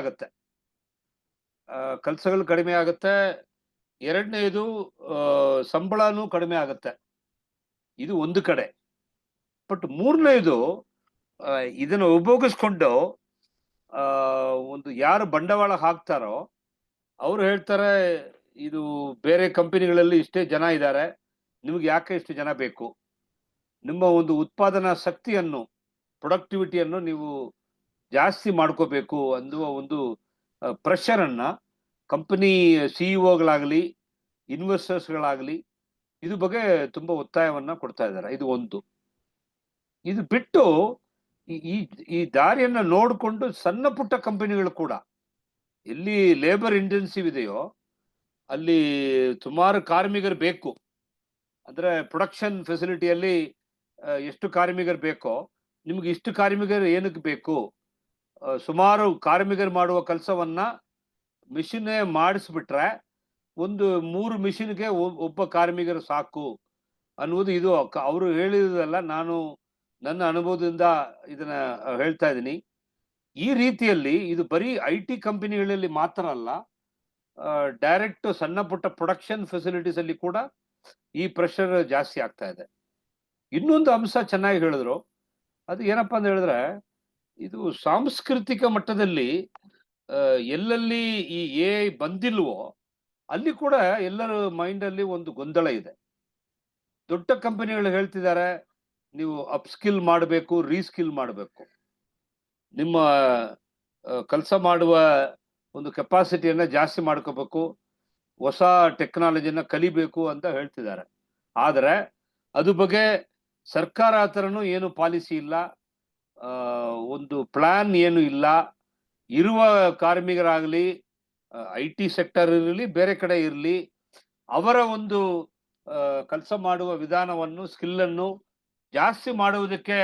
ಆಗುತ್ತೆ. ಎರಡನೇದು ಸಂಬಳನೂ ಕಡಿಮೆ ಆಗುತ್ತೆ. ಇದು ಒಂದು ಕಡೆ. ಬಟ್ ಮೂರನೇದು, ಇದನ್ನು ಉಪಯೋಗಿಸ್ಕೊಂಡು ಯಾರು ಬಂಡವಾಳ ಹಾಕ್ತಾರೋ ಅವ್ರು ಹೇಳ್ತಾರೆ, ಇದು ಬೇರೆ ಕಂಪನಿಗಳಲ್ಲಿ ಇಷ್ಟೇ ಜನ ಇದ್ದಾರೆ, ನಿಮ್ಗೆ ಯಾಕೆ ಇಷ್ಟು ಜನ ಬೇಕು? ನಿಮ್ಮ ಒಂದು ಉತ್ಪಾದನಾ ಶಕ್ತಿಯನ್ನು, ಪ್ರೊಡಕ್ಟಿವಿಟಿಯನ್ನು ನೀವು ಜಾಸ್ತಿ ಮಾಡ್ಕೋಬೇಕು ಅನ್ನುವ ಒಂದು ಪ್ರೆಷರ್ ಅನ್ನ ಕಂಪನಿ ಸಿಇಒಗಳಾಗಲಿ, ಇನ್ವೆಸ್ಟರ್ಸ್ಗಳಾಗಲಿ ಇದು ಬಗ್ಗೆ ತುಂಬಾ ಒತ್ತಾಯವನ್ನ ಕೊಡ್ತಾ ಇದ್ದಾರೆ. ಇದು ಒಂದು. ಇದು ಬಿಟ್ಟು ಈ ದಾರಿಯನ್ನ ನೋಡಿಕೊಂಡು ಸಣ್ಣ ಪುಟ್ಟ ಕಂಪನಿಗಳು ಕೂಡ, ಎಲ್ಲಿ ಲೇಬರ್ ಇಂಟೆನ್ಸಿವ್ ಇದೆಯೋ ಅಲ್ಲಿ ಸುಮಾರು ಕಾರ್ಮಿಕರು ಬೇಕು. ಅಂದ್ರೆ ಪ್ರೊಡಕ್ಷನ್ ಫೆಸಿಲಿಟಿಯಲ್ಲಿ ಎಷ್ಟು ಕಾರ್ಮಿಕರು ಬೇಕೋ, ನಿಮ್ಗೆ ಇಷ್ಟು ಕಾರ್ಮಿಕರು ಏನಕ್ಕೆ ಬೇಕು? ಸುಮಾರು ಕಾರ್ಮಿಕರು ಮಾಡುವ ಕೆಲಸವನ್ನ ಮಿಷಿನ್ನೇ ಮಾಡಿಸ್ಬಿಟ್ರೆ 3 ಮಿಷಿನ್ಗೆ ಒಬ್ಬ ಕಾರ್ಮಿಕರು ಸಾಕು ಅನ್ನುವುದು ಇದು ಅವರು ಹೇಳಿದಲ್ಲ, ನಾನು ನನ್ನ ಅನುಭವದಿಂದ ಇದನ್ನ ಹೇಳ್ತಾ ಇದ್ದೀನಿ. ಈ ರೀತಿಯಲ್ಲಿ ಇದು ಬರೀ IT ಕಂಪನಿಗಳಲ್ಲಿ ಮಾತ್ರ ಅಲ್ಲ, ಡೈರೆಕ್ಟ್ ಸಣ್ಣ ಪುಟ್ಟ ಪ್ರೊಡಕ್ಷನ್ ಫೆಸಿಲಿಟೀಸ್ ಅಲ್ಲಿ ಕೂಡ ಈ ಪ್ರೆಷರ್ ಜಾಸ್ತಿ ಆಗ್ತಾ ಇದೆ. ಇನ್ನೊಂದು ಅಂಶ ಚೆನ್ನಾಗಿ ಹೇಳಿದ್ರು, ಅದು ಏನಪ್ಪಾ ಅಂತ ಹೇಳಿದ್ರೆ, ಇದು ಸಾಂಸ್ಕೃತಿಕ ಮಟ್ಟದಲ್ಲಿ ಎಲ್ಲೆಲ್ಲಿ ಈ AI ಬಂದಿಲ್ವೋ ಅಲ್ಲಿ ಕೂಡ ಎಲ್ಲರ ಮೈಂಡ್ ಅಲ್ಲಿ ಒಂದು ಗೊಂದಲ ಇದೆ. ದೊಡ್ಡ ಕಂಪನಿಗಳು ಹೇಳ್ತಿದ್ದಾರೆ, ನೀವು ಅಪ್ಸ್ಕಿಲ್ ಮಾಡಬೇಕು, ರೀಸ್ಕಿಲ್ ಮಾಡಬೇಕು, ನಿಮ್ಮ ಕೆಲಸ ಮಾಡುವ ಒಂದು ಕೆಪಾಸಿಟಿಯನ್ನ ಜಾಸ್ತಿ ಮಾಡ್ಕೋಬೇಕು, ಹೊಸ ಟೆಕ್ನಾಲಜಿನ ಕಲಿಬೇಕು ಅಂತ ಹೇಳ್ತಿದ್ದಾರೆ. ಆದರೆ ಅದು ಬಗ್ಗೆ ಸರ್ಕಾರ ಹತ್ರನೂ ಏನು ಪಾಲಿಸಿ ಇಲ್ಲ, ಒಂದು ಪ್ಲಾನ್ ಏನು ಇಲ್ಲ. ಇರುವ ಕಾರ್ಮಿಕರಾಗಲಿ, IT ಸೆಕ್ಟರ್ ಇರಲಿ, ಬೇರೆ ಕಡೆ ಇರಲಿ, ಅವರ ಒಂದು ಕೆಲಸ ಮಾಡುವ ವಿಧಾನವನ್ನು, ಸ್ಕಿಲ್ ಅನ್ನು ಜಾಸ್ತಿ ಮಾಡುವುದಕ್ಕೆ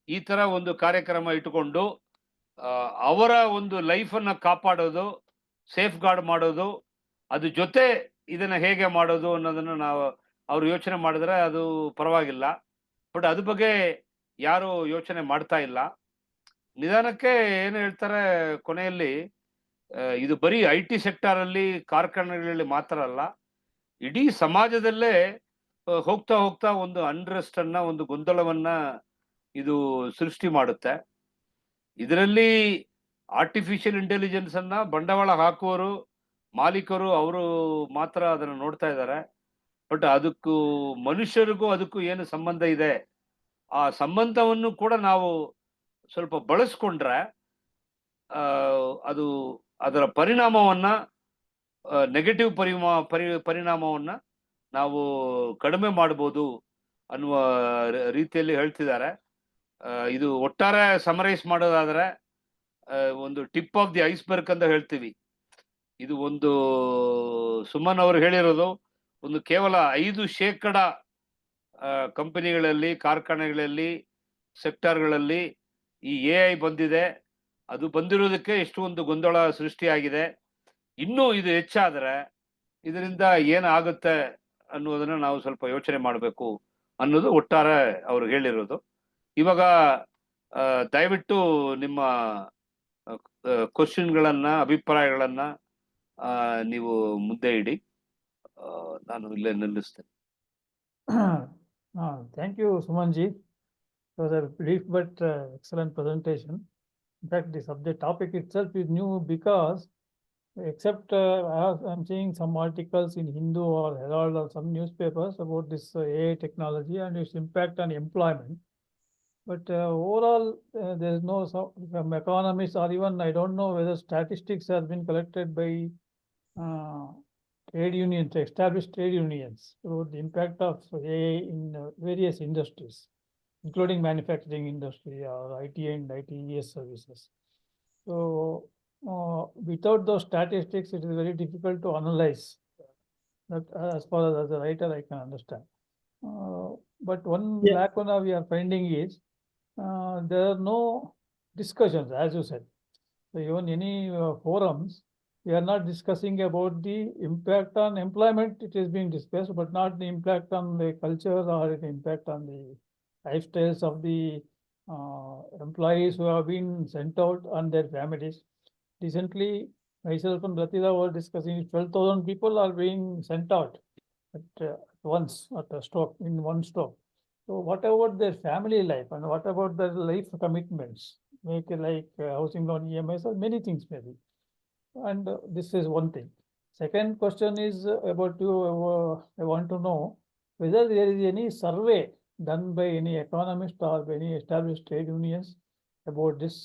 ಈ ತರ ಒಂದು ಕಾರ್ಯಕ್ರಮ ಇಟ್ಟುಕೊಂಡು ಅವರ ಒಂದು ಲೈಫನ್ನ ಕಾಪಾಡೋದು, ಸೇಫ್ ಗಾರ್ಡ್ ಮಾಡೋದು, ಅದ್ರ ಜೊತೆ ಇದನ್ನ ಹೇಗೆ ಮಾಡೋದು ಅನ್ನೋದನ್ನು ಅವ್ರು ಯೋಚನೆ ಮಾಡಿದ್ರೆ ಅದು ಪರವಾಗಿಲ್ಲ. ಬಟ್ ಅದ್ರ ಬಗ್ಗೆ ಯಾರು ಯೋಚನೆ ಮಾಡ್ತಾ ಇಲ್ಲ. ನಿಧಾನಕ್ಕೆ ಏನು ಹೇಳ್ತಾರೆ, ಕೊನೆಯಲ್ಲಿ ಇದು ಬರೀ IT ಸೆಕ್ಟರ್ ಅಲ್ಲಿ, ಕಾರ್ಖಾನೆಗಳಲ್ಲಿ ಮಾತ್ರ ಅಲ್ಲ, ಇಡೀ ಸಮಾಜದಲ್ಲೇ ಹೋಗ್ತಾ ಹೋಗ್ತಾ ಒಂದು ಅನ್ರೆಸ್ಟ್ ಅನ್ನ, ಒಂದು ಗೊಂದಲವನ್ನ ಇದು ಸೃಷ್ಟಿ ಮಾಡುತ್ತೆ. ಇದರಲ್ಲಿ ಆರ್ಟಿಫಿಷಿಯಲ್ ಇಂಟೆಲಿಜೆನ್ಸ್ ಅನ್ನ ಬಂಡವಾಳ ಹಾಕುವವರು, ಮಾಲೀಕರು, ಅವರು ಮಾತ್ರ ಅದನ್ನ ನೋಡ್ತಾ ಇದ್ದಾರೆ. ಬಟ್ ಅದಕ್ಕೂ ಮನುಷ್ಯರಿಗೂ ಅದಕ್ಕೂ ಏನು ಸಂಬಂಧ ಇದೆ, ಆ ಸಂಬಂಧವನ್ನು ಕೂಡ ನಾವು ಸ್ವಲ್ಪ ಬಳಸ್ಕೊಂಡ್ರೆ ಅದು ಅದರ ಪರಿಣಾಮವನ್ನ, ನೆಗೆಟಿವ್ ಪರಿಣಾಮವನ್ನ ನಾವು ಕಡಿಮೆ ಮಾಡ್ಬೋದು ಅನ್ನುವ ರೀತಿಯಲ್ಲಿ ಹೇಳ್ತಿದ್ದಾರೆ. ಇದು ಒಟ್ಟಾರೆ ಸಮರೈಸ್ ಮಾಡೋದಾದ್ರೆ ಒಂದು ಟಿಪ್ ಆಫ್ ದಿ ಐಸ್ಬರ್ಗ್ ಅಂತ ಹೇಳ್ತೀವಿ. ಇದು ಒಂದು ಸುಮನ್ ಅವರು ಹೇಳಿರೋದು ಒಂದು ಕೇವಲ 5% ಕಂಪನಿಗಳಲ್ಲಿ, ಕಾರ್ಖಾನೆಗಳಲ್ಲಿ, ಸೆಕ್ಟರ್ಗಳಲ್ಲಿ ಈ AI ಬಂದಿದೆ. ಅದು ಬಂದಿರೋದಕ್ಕೆ ಎಷ್ಟು ಒಂದು ಗೊಂದಲ ಸೃಷ್ಟಿಯಾಗಿದೆ. ಇನ್ನೂ ಇದು ಹೆಚ್ಚಾದ್ರೆ ಇದರಿಂದ ಏನಾಗುತ್ತೆ ಅನ್ನೋದನ್ನ ನಾವು ಸ್ವಲ್ಪ ಯೋಚನೆ ಮಾಡಬೇಕು ಅನ್ನೋದು ಒಟ್ಟಾರೆ ಅವರು ಹೇಳಿರೋದು. ಇವಾಗ ದಯವಿಟ್ಟು ನಿಮ್ಮ ಕ್ವಶನ್ಗಳನ್ನ, ಅಭಿಪ್ರಾಯಗಳನ್ನ ನೀವು ಮುಂದೆ ಇಡಿ. ನಾನು ಇಲ್ಲೇ ನಿಲ್ಲಿಸ್ತೇನೆ. Thank you, Sumanji. It was a brief but excellent presentation. In fact, the subject topic itself is new because except I'm seeing some articles in Hindu or Herald or some newspapers about this AI technology and its impact on employment. But overall, there is no from economists, or even I don't know whether statistics has been collected by trade unions, established trade unions, about the impact of AI in various industries, including manufacturing industry or IT and ITES services. So without those statistics, it is very difficult to analyze that. As far as a writer, I can understand. But one lacuna we are finding is there are no discussions, as you said. So even any forums, we are not discussing about the impact on employment. It is being discussed, but not the impact on the culture or the impact on the lifestyles of the employees who have been sent out and their families. Recently, myself and Ratila were discussing 12,000 people are being sent out at once, at a stroke, in one stroke. So what about their family life and what about their life commitments? Make like housing loan, EMIs, or many things maybe. And this is one thing. Second question is about you. I want to know whether there is any survey done by any economist or by any established trade unions about this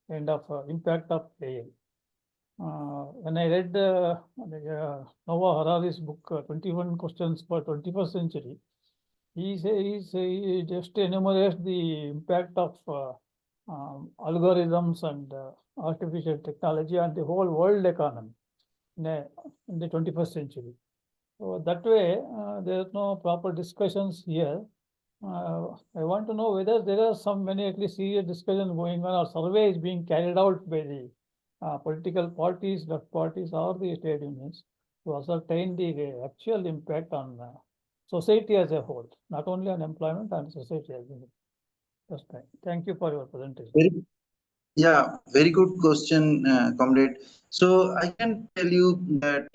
kind of impact of AI. When I read Noah Harari's book, 21 Questions for 21st Century, he just enumerates the impact of algorithms and artificial technology on the whole world economy in the 21st century. So that way, there are no proper discussions here. I want to know whether there are many at least serious discussions going on or surveys being carried out by the political parties, left parties, or the trade unions to ascertain the actual impact on society as a whole, not only on employment and society as a whole. Just thank you for your presentation. Very good question, comrade. So I can tell you that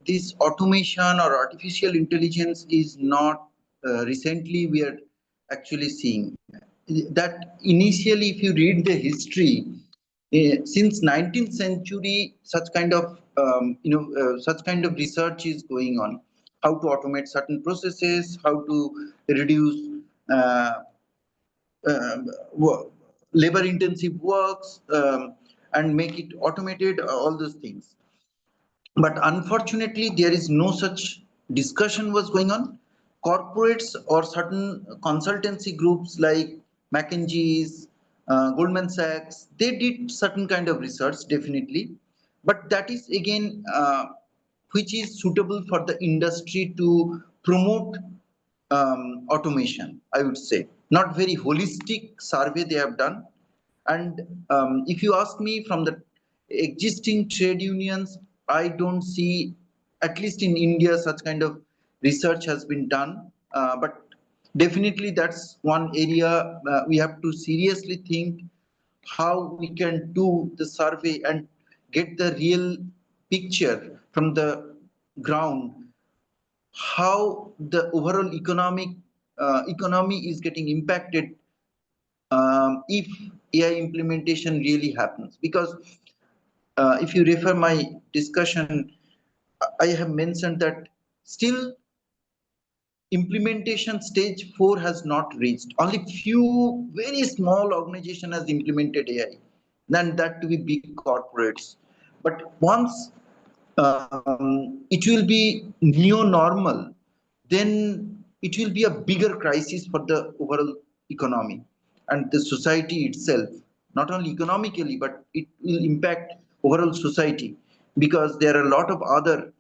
this automation or artificial intelligence is not recently we are actually seeing. That initially, if you read the history, since 19th century, such kind of such kind of research is going on. How to automate certain processes, how to reduce labor-intensive works and make it automated, all those things. But unfortunately, there is no such discussion was going on. Corporates or certain consultancy groups like McKinsey's, Goldman Sachs, they did certain kind of research, definitely. But that is again, which is suitable for the industry to promote automation, I would say. Not very holistic survey they have done. And if you ask me, from the existing trade unions, I don't see, at least in India, such kind of research has been done. But definitely that's one area we have to seriously think how we can do the survey and get the real picture from the ground how the overall economy is getting impacted if AI implementation really happens. Because if you refer my discussion, I have mentioned that still implementation stage 4 has not reached. Only few very small organization has implemented AI, then that to be big corporates. But once it will be neo-normal, then it will be a bigger crisis for the overall economy and the society itself. Not only economically, but it will impact overall society, because there are a lot of other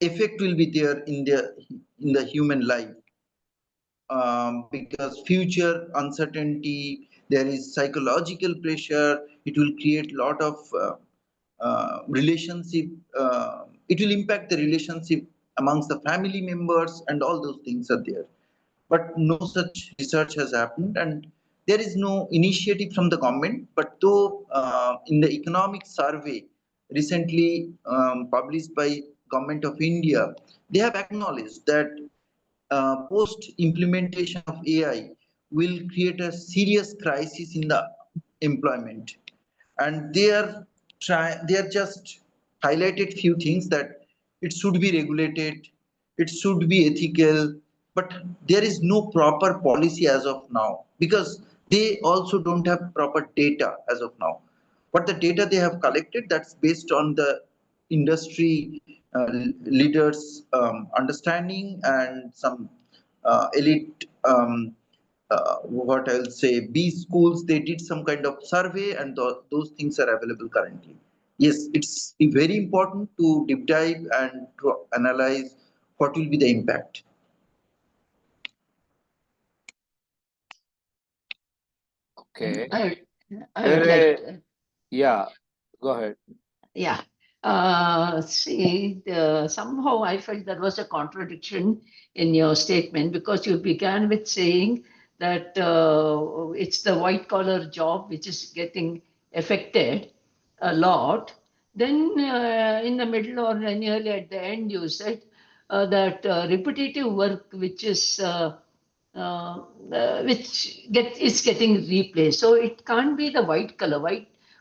effect will be there in the human life, because future uncertainty, there is psychological pressure, it will create a lot of relationship, it will impact the relationship amongst the family members, and all those things are there. But no such research has happened, and there is no initiative from the government. But though in the economic survey recently published by Government of India, they have acknowledged that post implementation of AI will create a serious crisis in the employment. And they are just highlighted few things, that it should be regulated, it should be ethical, but there is no proper policy as of now, because they also don't have proper data as of now. But the data they have collected, that's based on the industry leaders understanding, and some elite what I'll say, B schools, they did some kind of survey, and those things are available currently. Yes, it's very important to deep dive and to analyze what will be the impact. Okay. I would like to, Yeah, go ahead. yeah. See, somehow I felt there was a contradiction in your statement, because you began with saying that it's the white collar job which is getting affected a lot. Then in the middle or nearly at the end, you said that repetitive work, which is is getting replaced. So it can't be the white collar.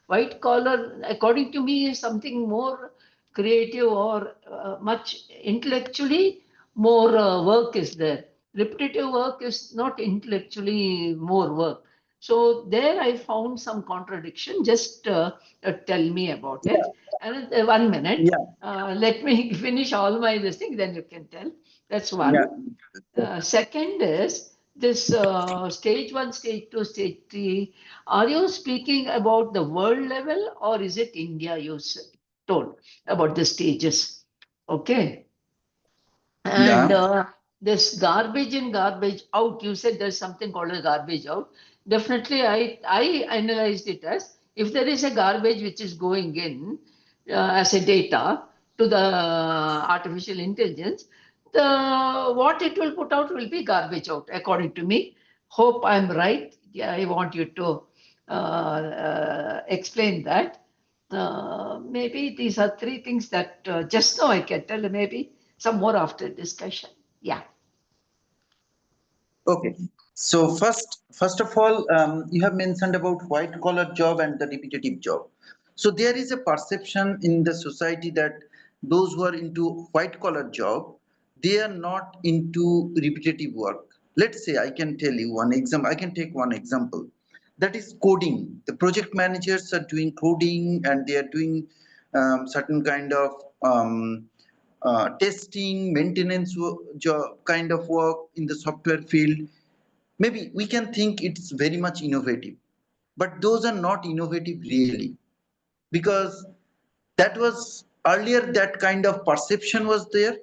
White collar, according to me, is something more creative or much intellectually more work is there. Repetitive work is not intellectually more work. So there I found some contradiction. Just tell me about it. And 1 minute. Yeah. Let me finish all my listing, then you can tell. That's one. Second is this stage 1, stage 2, stage 3. Are you speaking about the world level, or is it India you told about the stages? Okay. And this garbage in, garbage out, you said there's something called a garbage out. Definitely, I analyzed it as, if there is a garbage which is going in as a data to the artificial intelligence, the what it will put out will be garbage out, according to me. Hope I'm right. Yeah, I want you to explain that. Maybe these are three things that just now I can tell. Maybe some more after discussion. Yeah. Okay. So first of all, you have mentioned about white collar job and the repetitive job. So there is a perception in the society that those who are into white collar job, they are not into repetitive work. Let's say I can tell you one example. I can take one example. That is coding. The project managers are doing coding, and they are doing certain kind of testing, maintenance job kind of work in the software field. Maybe we can think it's very much innovative, but those are not innovative really, because that was earlier, that kind of perception was there.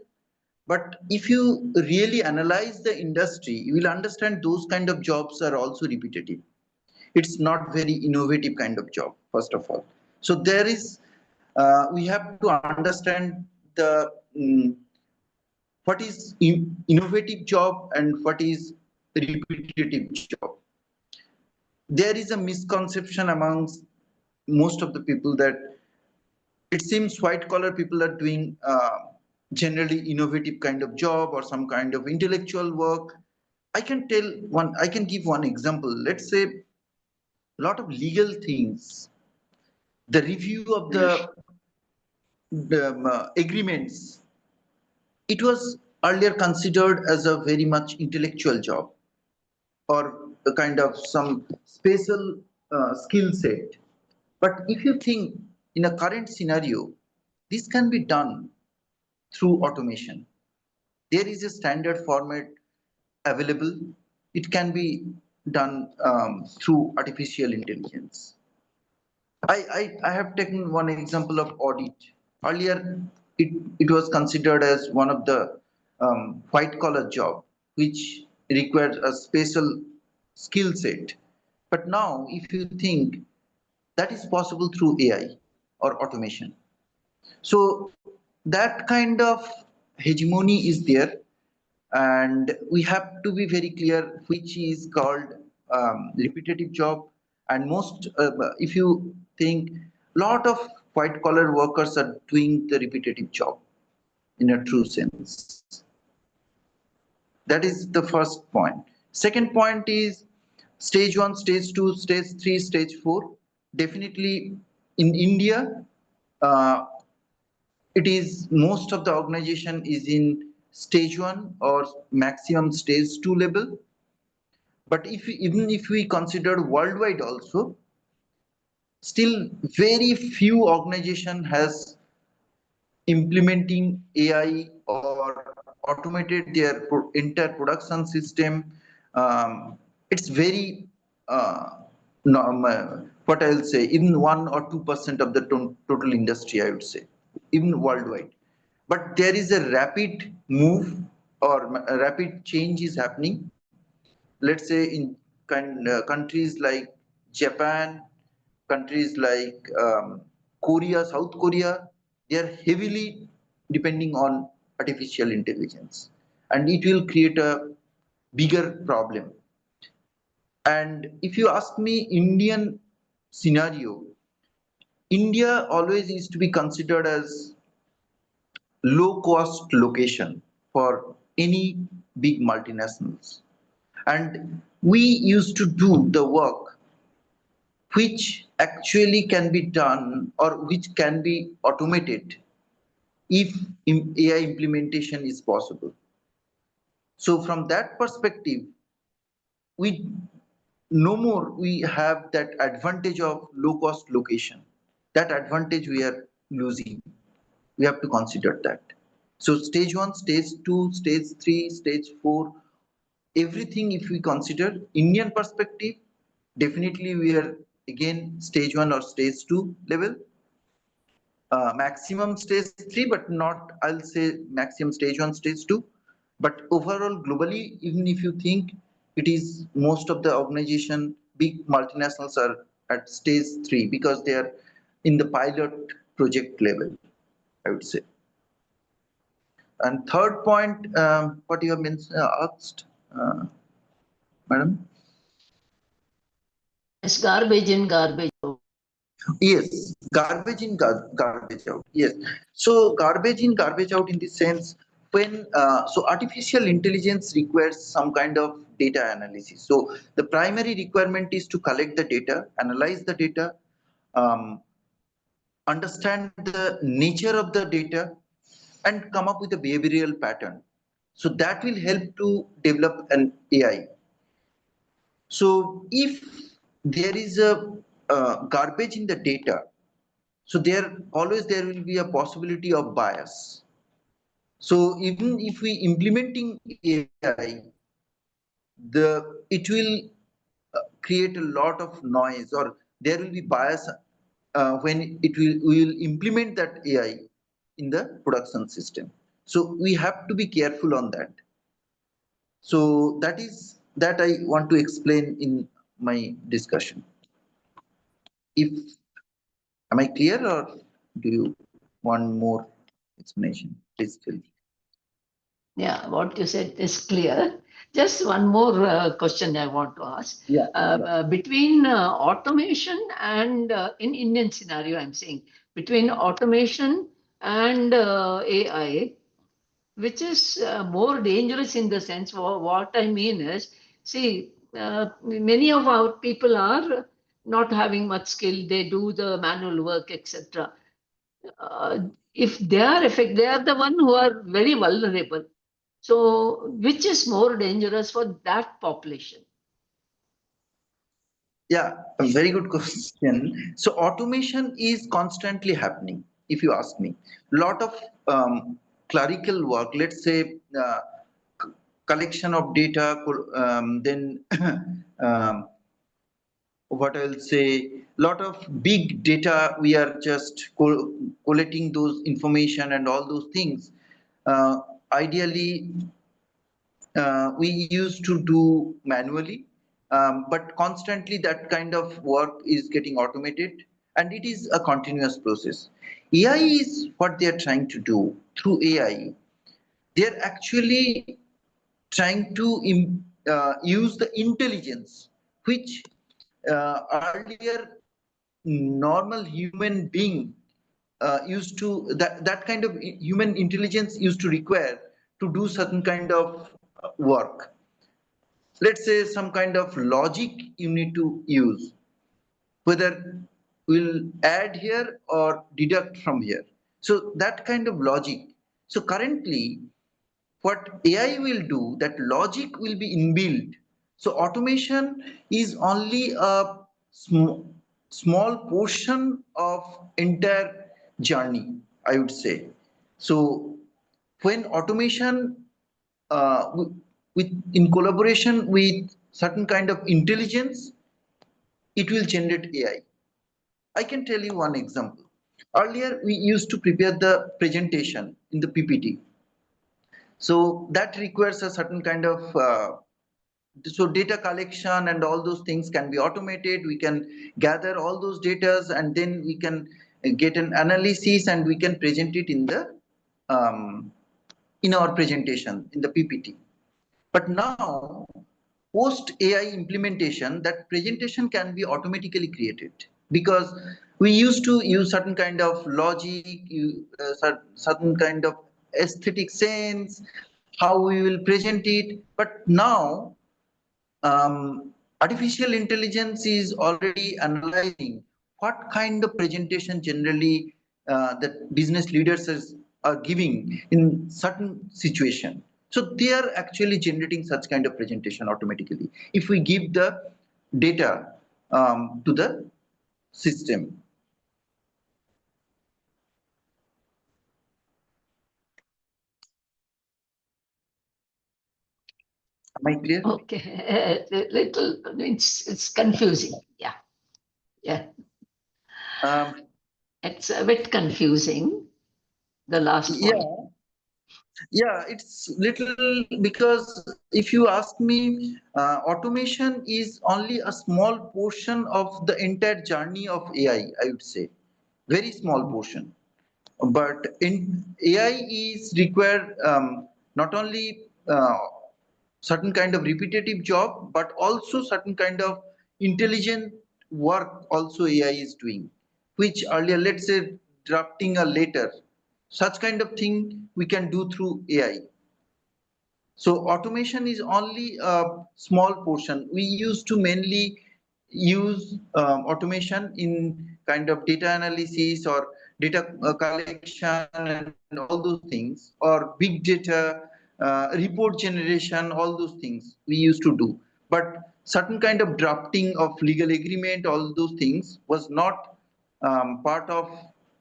But if you really analyze the industry, you will understand those kind of jobs are also repetitive. It's not very innovative kind of job, first of all. So there is, we have to understand the what is innovative job and what is repetitive job. There is a misconception amongst most of the people that it seems white collar people are doing generally innovative kind of job or some kind of intellectual work. I can give one example. Let's say a lot of legal things, the review of the agreements, it was earlier considered as a very much intellectual job or a kind of some special skill set. But if you think in a current scenario, this can be done through automation. There is a standard format available. It can be done through artificial intelligence. I have taken one example of audit. Earlier, it was considered as one of the white collar job, which requires a special skill set. But now, if you think that is possible through AI or automation. So that kind of hegemony is there, and we have to be very clear which is called repetitive job. And most, if you think, lot of white collar workers are doing the repetitive job in a true sense. That is the first point. Second point is stage 1, stage 2, stage 3, stage 4. Definitely in India, uh, it is most of the organization is in stage 1 or maximum stage 2 level. But even if we consider worldwide also, still very few organization has implementing AI or automated their entire production system. It's very what I'll say, even 1 or 2% of the total industry, I would say, even worldwide. But there is a rapid move or a rapid change is happening. Let's say in countries like Japan, countries like Korea, South Korea, they are heavily depending on artificial intelligence, and it will create a bigger problem. And if you ask me, Indian scenario, India always is to be considered as low cost location for any big multinationals. And we used to do the work which actually can be done or which can be automated if AI implementation is possible. So from that perspective, we no more we have that advantage of low cost location. That advantage we are losing. We have to consider that. So stage 1, stage 2, stage 3, stage 4, everything if we consider Indian perspective, definitely we are again stage 1 or stage 2 level. Maximum stage 3, but not, I'll say maximum stage 1, stage 2. But overall, globally, even if you think, it is most of the organization, big multinationals are at stage 3 because they are in the pilot project level, I would say. And third point, what you have asked, madam? It's garbage in, garbage out. Yes, garbage in, garbage out. Yes. So garbage in, garbage out in the sense when, so artificial intelligence requires some kind of data analysis. So the primary requirement is to collect the data, analyze the data, um, understand the nature of the data, and come up with a behavioral pattern. So that will help to develop an AI. So if there is a garbage in the data, so there will be a possibility of bias. So even if we implementing AI, it will create a lot of noise, or there will be bias when we will implement that AI in the production system. So we have to be careful on that. So that is that I want to explain in my discussion. If Am I clear, or do you want more explanation? Please tell me. Yeah, what you said is clear. Just one more question I want to ask. Yeah. Between automation and in Indian scenario, I'm saying between automation and AI, which is more dangerous in the sense. What I mean is, see, many of our people are not having much skill. They do the manual work, etc. If they are they are the one who are very vulnerable. So, which is more dangerous for that population? Yeah, a very good question. So automation is constantly happening, if you ask me. Lot of clerical work, let's say c- collection of data, then um, what I'll say, lot of big data, we are just collating those information and all those things. Uh, Ideally, we used to do manually, but constantly that kind of work is getting automated and it is a continuous process. AI is what they are trying to do through AI. They are actually trying to use the intelligence which earlier normal human being used to that kind of human intelligence used to require to do certain kind of work. Let's say some kind of logic you need to use, whether we'll add here or deduct from here. So that kind of logic. So currently, what AI will do, that logic will be inbuilt. So automation is only a small portion of entire journey, I would say. So when automation with in collaboration with certain kind of intelligence, it will generate AI. I can tell you one example. Earlier, we used to prepare the presentation in the PPT. So that requires a certain kind of so data collection and all those things can be automated. We can gather all those data and then we can get an analysis and we can present it um, in our presentation in the PPT. But now, post AI implementation, that presentation can be automatically created because we used to use certain kind of logic, certain kind of aesthetic sense, how we will present it. But now, artificial intelligence is already analyzing what kind of presentation generally that business leaders are giving in certain situation. So they are actually generating such kind of presentation automatically if we give the data to the system. Am I clear? Okay, little, it's confusing. Yeah, yeah. It's a bit confusing, the last Yeah. point. Yeah, it's little because if you ask me, automation is only a small portion of the entire journey of AI, I would say. Very small portion. But in AI is required not only certain kind of repetitive job, but also certain kind of intelligent work also AI is doing, which earlier, let's say drafting a letter, such kind of thing we can do through AI. So automation is only a small portion. We used to mainly use automation in kind of data analysis or data collection and all those things, or big data, report generation, all those things we used to do. But certain kind of drafting of legal agreement, all those things was not part of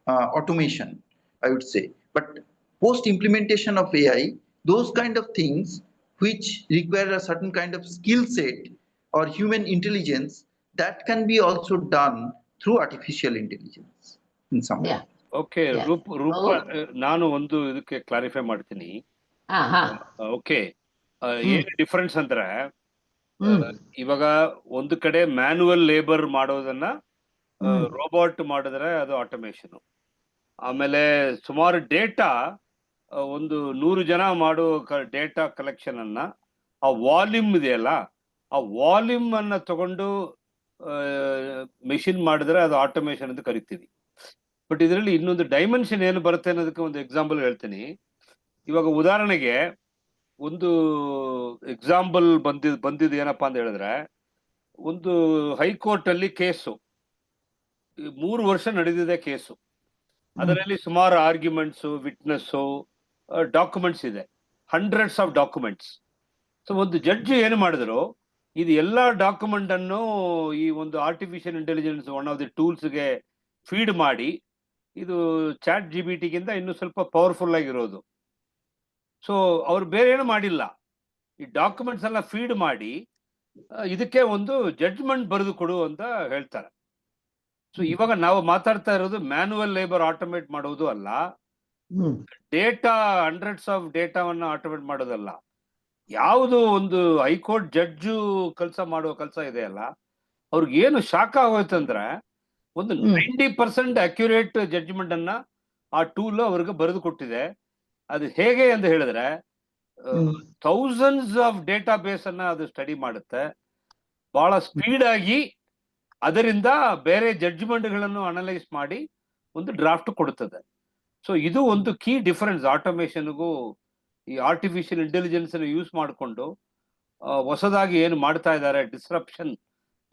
automation, I would say. But post implementation of AI, those kind of things which require a certain kind of skill set or human intelligence, that can be also done through artificial intelligence in some way. Yeah, okay yeah. ರೂಪ Oh, ನಾನು ಒಂದು ಇದಕ್ಕೆ clarify ಮಾಡ್ತೀನಿ. Okay, ಏನ್ difference ಅಂದ್ರೆ ಇವಾಗ ಒಂದು ಕಡೆ ಮ್ಯಾನ್ಯುವಲ್ ಲೇಬರ್ ಮಾಡೋದನ್ನ ರೋಬೋಟ್ ಮಾಡಿದ್ರೆ ಅದು ಆಟೋಮೇಶನ್. ಆಮೇಲೆ ಸುಮಾರು ಡೇಟಾ, ಒಂದು 100 ಜನ ಮಾಡೋ ಡೇಟಾ ಕಲೆಕ್ಷನ್ ಅನ್ನ, ಆ ವಾಲ್ಯೂಮ್ ಇದೆಯಲ್ಲ, ಆ ವಾಲ್ಯೂಮ್ ಅನ್ನ ತಗೊಂಡು ಮೆಷಿನ್ ಮಾಡಿದ್ರೆ ಅದು ಆಟೋಮೇಶನ್ ಅಂತ ಕರಿತೀವಿ. ಬಟ್ ಇದರಲ್ಲಿ ಇನ್ನೊಂದು ಡೈಮೆನ್ಷನ್ ಏನು ಬರುತ್ತೆ ಅನ್ನೋದಕ್ಕೆ ಒಂದು ಎಕ್ಸಾಂಪಲ್ ಹೇಳ್ತೀನಿ. ಇವಾಗ ಉದಾಹರಣೆಗೆ ಒಂದು ಎಕ್ಸಾಂಪಲ್ ಬಂದಿದ್ದು ಏನಪ್ಪಾ ಅಂತ ಹೇಳಿದ್ರೆ, ಒಂದು ಹೈಕೋರ್ಟ್ ಅಲ್ಲಿ ಕೇಸು 3 ವರ್ಷ ನಡೆದಿದೆ ಕೇಸು. ಅದರಲ್ಲಿ ಸುಮಾರು ಆರ್ಗ್ಯುಮೆಂಟ್ಸ್, ವಿಟ್ನೆಸ್, ಡಾಕ್ಯುಮೆಂಟ್ಸ್ ಇದೆ, ಹಂಡ್ರೆಡ್ಸ್ ಆಫ್ ಡಾಕ್ಯುಮೆಂಟ್ಸ್. ಸೊ ಒಂದು ಜಡ್ಜ್ ಏನು ಮಾಡಿದ್ರು, ಇದು ಎಲ್ಲಾ ಡಾಕ್ಯುಮೆಂಟ್ ಅನ್ನು ಈ ಒಂದು artificial intelligence one of the ಟೂಲ್ಸ್ಗೆ ಫೀಡ್ ಮಾಡಿ, ಇದು ಚಾಟ್ ಜಿಬಿಟಿಗಿಂತ ಇನ್ನೂ ಸ್ವಲ್ಪ ಪವರ್ಫುಲ್ ಆಗಿರೋದು. ಸೊ ಅವ್ರು ಬೇರೆ ಏನು ಮಾಡಿಲ್ಲ, ಈ ಡಾಕ್ಯುಮೆಂಟ್ಸ್ ಎಲ್ಲ ಫೀಡ್ ಮಾಡಿ ಇದಕ್ಕೆ ಒಂದು ಜಡ್ಜ್ಮೆಂಟ್ ಬರೆದು ಕೊಡು ಅಂತ ಹೇಳ್ತಾರೆ. ಸೊ ಇವಾಗ ನಾವು ಮಾತಾಡ್ತಾ ಇರೋದು ಮ್ಯಾನುವಲ್ ಲೇಬರ್ ಆಟೋಮೇಟ್ ಮಾಡೋದು ಅಲ್ಲ, ಡೇಟಾ ಹಂಡ್ರೆಡ್ಸ್ ಆಫ್ ಡೇಟಾವನ್ನ ಆಟೋಮೇಟ್ ಮಾಡೋದಲ್ಲ. ಯಾವುದು ಒಂದು ಹೈಕೋರ್ಟ್ ಜಡ್ಜು ಮಾಡುವ ಕೆಲಸ ಇದೆ ಅಲ್ಲ, ಅವ್ರಿಗೆ ಏನು ಶಾಖ ಆಗೋಯ್ತಂದ್ರೆ, ಒಂದು 90% ಅಕ್ಯುರೇಟ್ ಜಡ್ಜ್ಮೆಂಟ್ ಅನ್ನ ಆ ಟೂಲ್ ಅವ್ರಿಗೆ ಬರೆದು ಕೊಟ್ಟಿದೆ. ಅದು ಹೇಗೆ ಅಂತ ಹೇಳಿದ್ರೆ, ಥೌಸಂಡ್ಸ್ ಆಫ್ ಡೇಟಾ ಬೇಸ್ ಅನ್ನ ಅದು ಸ್ಟಡಿ ಮಾಡುತ್ತೆ, ಬಹಳ ಸ್ಪೀಡ್ ಆಗಿ ಅದರಿಂದ ಬೇರೆ ಜಡ್ಜ್ಮೆಂಟ್ಗಳನ್ನು ಅನಲೈಸ್ ಮಾಡಿ ಒಂದು ಡ್ರಾಫ್ಟ್ ಕೊಡುತ್ತದೆ. ಸೊ ಇದು ಒಂದು ಕೀ ಡಿಫರೆನ್ಸ್ ಆಟೋಮೇಷನ್ಗೂ ಈ ಆರ್ಟಿಫಿಷಿಯಲ್ ಇಂಟೆಲಿಜೆನ್ಸ್ ಅನ್ನು ಯೂಸ್ ಮಾಡಿಕೊಂಡು ಹೊಸದಾಗಿ ಏನು ಮಾಡ್ತಾ ಇದ್ದಾರೆ,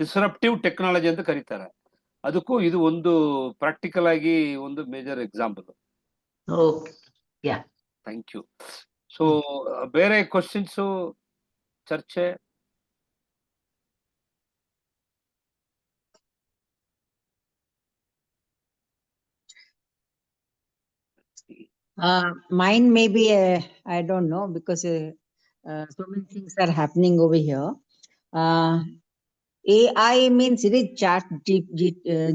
ಡಿಸ್ರಪ್ಟಿವ್ ಟೆಕ್ನಾಲಜಿ ಅಂತ ಕರೀತಾರೆ. ಅದಕ್ಕೂ ಇದು ಒಂದು ಪ್ರಾಕ್ಟಿಕಲ್ ಆಗಿ ಒಂದು major example. Thank you. So ಬೇರೆ ಕ್ವಶನ್ಸ್, ಚರ್ಚೆ? Mine may be, I don't know, because so many things are happening over here. AI means, is it chat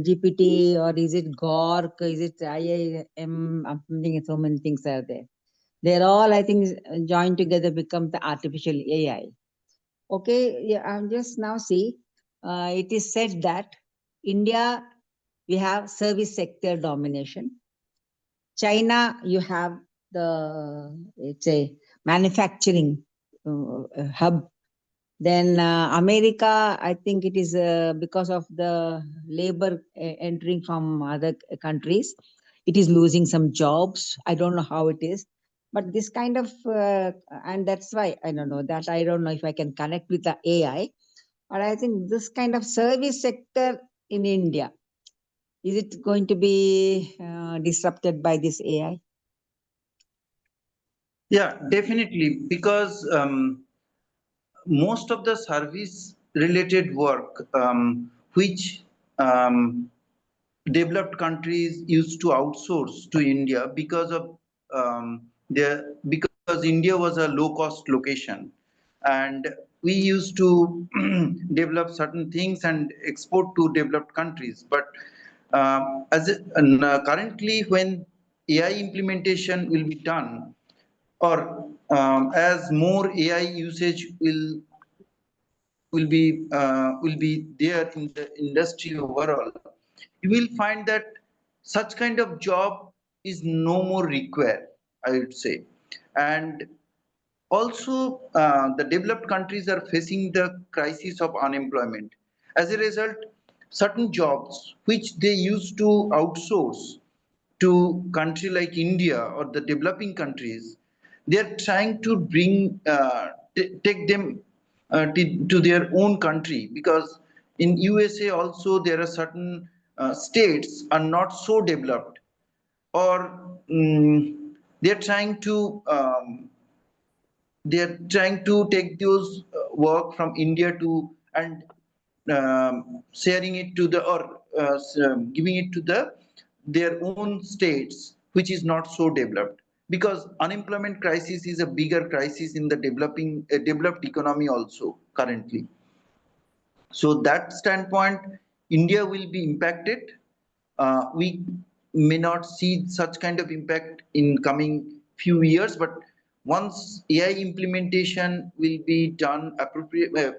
GPT or is it Gork? Is it IIM? So many things are there. They're all, I think, joined together become the artificial AI. Okay, yeah, I'm just now see, it is said that India, we have service sector domination. China, you have the, it's a manufacturing hub. Then America, I think it is because of the labor entering from other countries, it is losing some jobs. I don't know how it is, but this kind of, and that's why, I don't know that, I don't know if I can connect with the AI, but I think this kind of service sector in India, is it going to be disrupted by this AI? Yeah, definitely, because most of the service related work which developed countries used to outsource to India because of because India was a low cost location, and we used to develop certain things and export to developed countries. But currently, when AI implementation will be done, or as more AI usage will be there in the industry overall, you will find that such kind of job is no more required, I would say. And also, the developed countries are facing the crisis of unemployment. As a result, certain jobs which they used to outsource to country like India or the developing countries, they are trying to bring take them to their own country, because in USA also there are certain states are not so developed, or they're trying to take those work from India to, and sharing it to the, or giving it to their own states which is not so developed, because unemployment crisis is a bigger crisis in the developed economy also currently. So that standpoint, India will be impacted. We may not see such kind of impact in coming few years, but once AI implementation will be done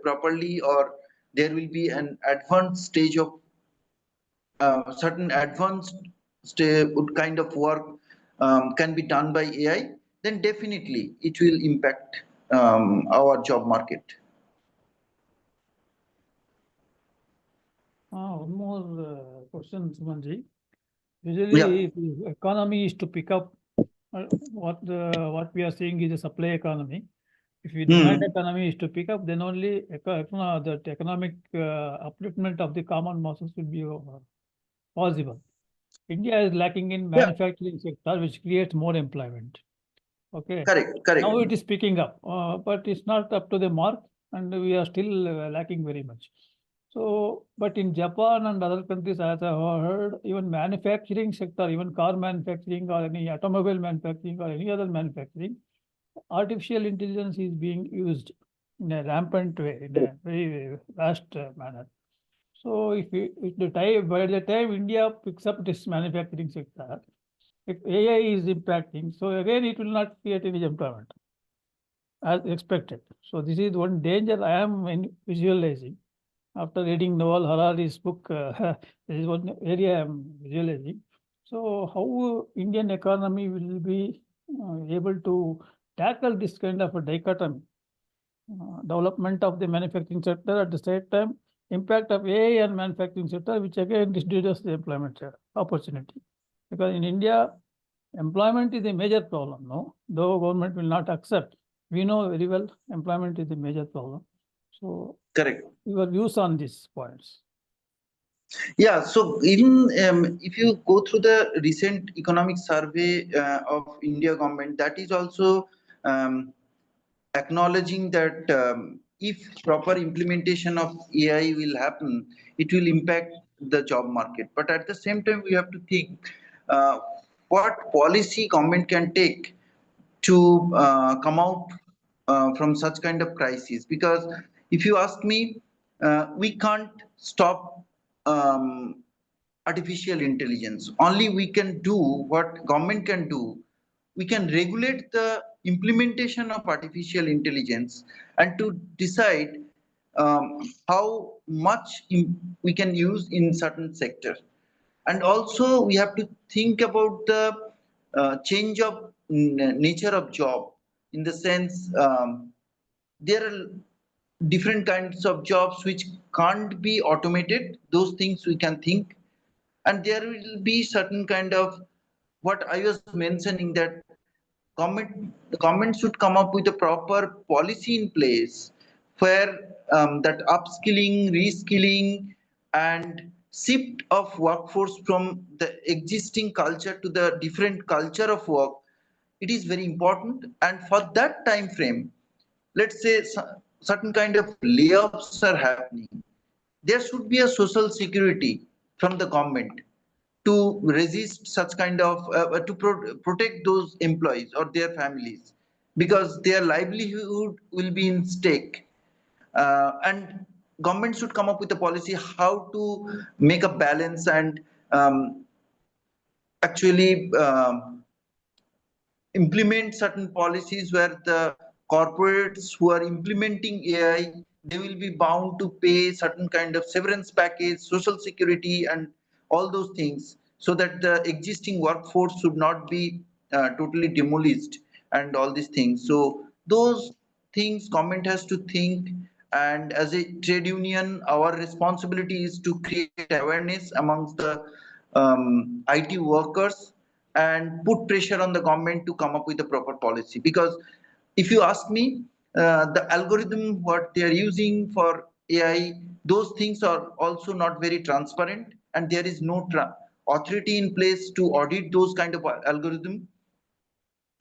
properly, or there will be an advanced stage of certain advanced kind of work can be done by AI, then definitely it will impact our job market. One more question, Sumanji. Usually, Yeah. if the economy is to pick up, what we are seeing is a supply economy. If the demand economy is to pick up, then only that economic upliftment of the common masses will be possible. India is lacking in manufacturing sector, which creates more employment. Okay. Correct. Now it is picking up, but it's not up to the mark, and we are still lacking very much. So, but in Japan and other countries, as I have heard, even manufacturing sector, even car manufacturing or any automobile manufacturing or any other manufacturing, artificial intelligence is being used in a rampant way, in a very vast manner. So, if by the time India picks up this manufacturing sector, if AI is impacting, so again it will not create any employment as expected. So this is one danger I am visualizing after reading Noel Harari's book. This is one area I am visualizing. So how Indian economy will be able to tackle this kind of a dichotomy, development of the manufacturing sector, at the same time impact of AI and manufacturing sector, which again reduces the employment opportunity. Because in India, employment is a major problem, no? Though government will not accept. We know very well employment is a major problem. So, Correct. your views on these points? Yeah, so even if you go through the recent economic survey of India government, that is also acknowledging that if proper implementation of AI will happen, it will impact the job market. But at the same time, we have to think what policy government can take to come out from such kind of crisis. Because if you ask me, we can't stop artificial intelligence. Only we can do what government can do. We can regulate the implementation of artificial intelligence and to decide how much we can use in certain sectors. And also we have to think about the change of nature of job, in the sense there are different kinds of jobs which can't be automated. Those things we can think, and there will be certain kind of what I was mentioning, that the government should come up with a proper policy in place where that upskilling, reskilling, and shift of workforce from the existing culture to the different culture of work, it is very important. And for that time frame, let's say certain kind of layoffs are happening, there should be a social security from the government to resist such kind of protect those employees or their families, because their livelihood will be in stake. And government should come up with a policy how to make a balance and actually implement certain policies where the corporates who are implementing AI, they will be bound to pay certain kind of severance package, social security, and all those things, so that the existing workforce should not be totally demolished and all these things. So those things government has to think. And as a trade union, our responsibility is to create awareness amongst the IT workers and put pressure on the government to come up with a proper policy. Because if you ask me, the algorithm what they are using for AI, those things are also not very transparent, and there is no authority in place to audit those kind of algorithm.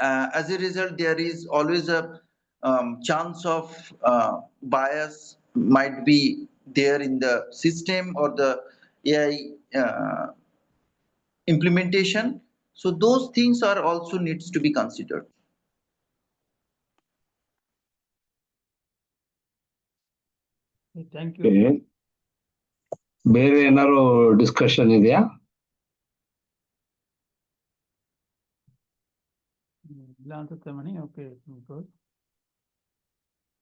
As a result, there is always a chance of bias might be there in the system or the AI implementation. So those things are also needs to be considered. Thank you. Okay. ಬೇರೆ ಏನಾದ್ರು discussion ಇದೆಯಾ? ಇಲ್ಲ ಅನ್ಸುತ್ತೆ ಮಣಿ. Okay,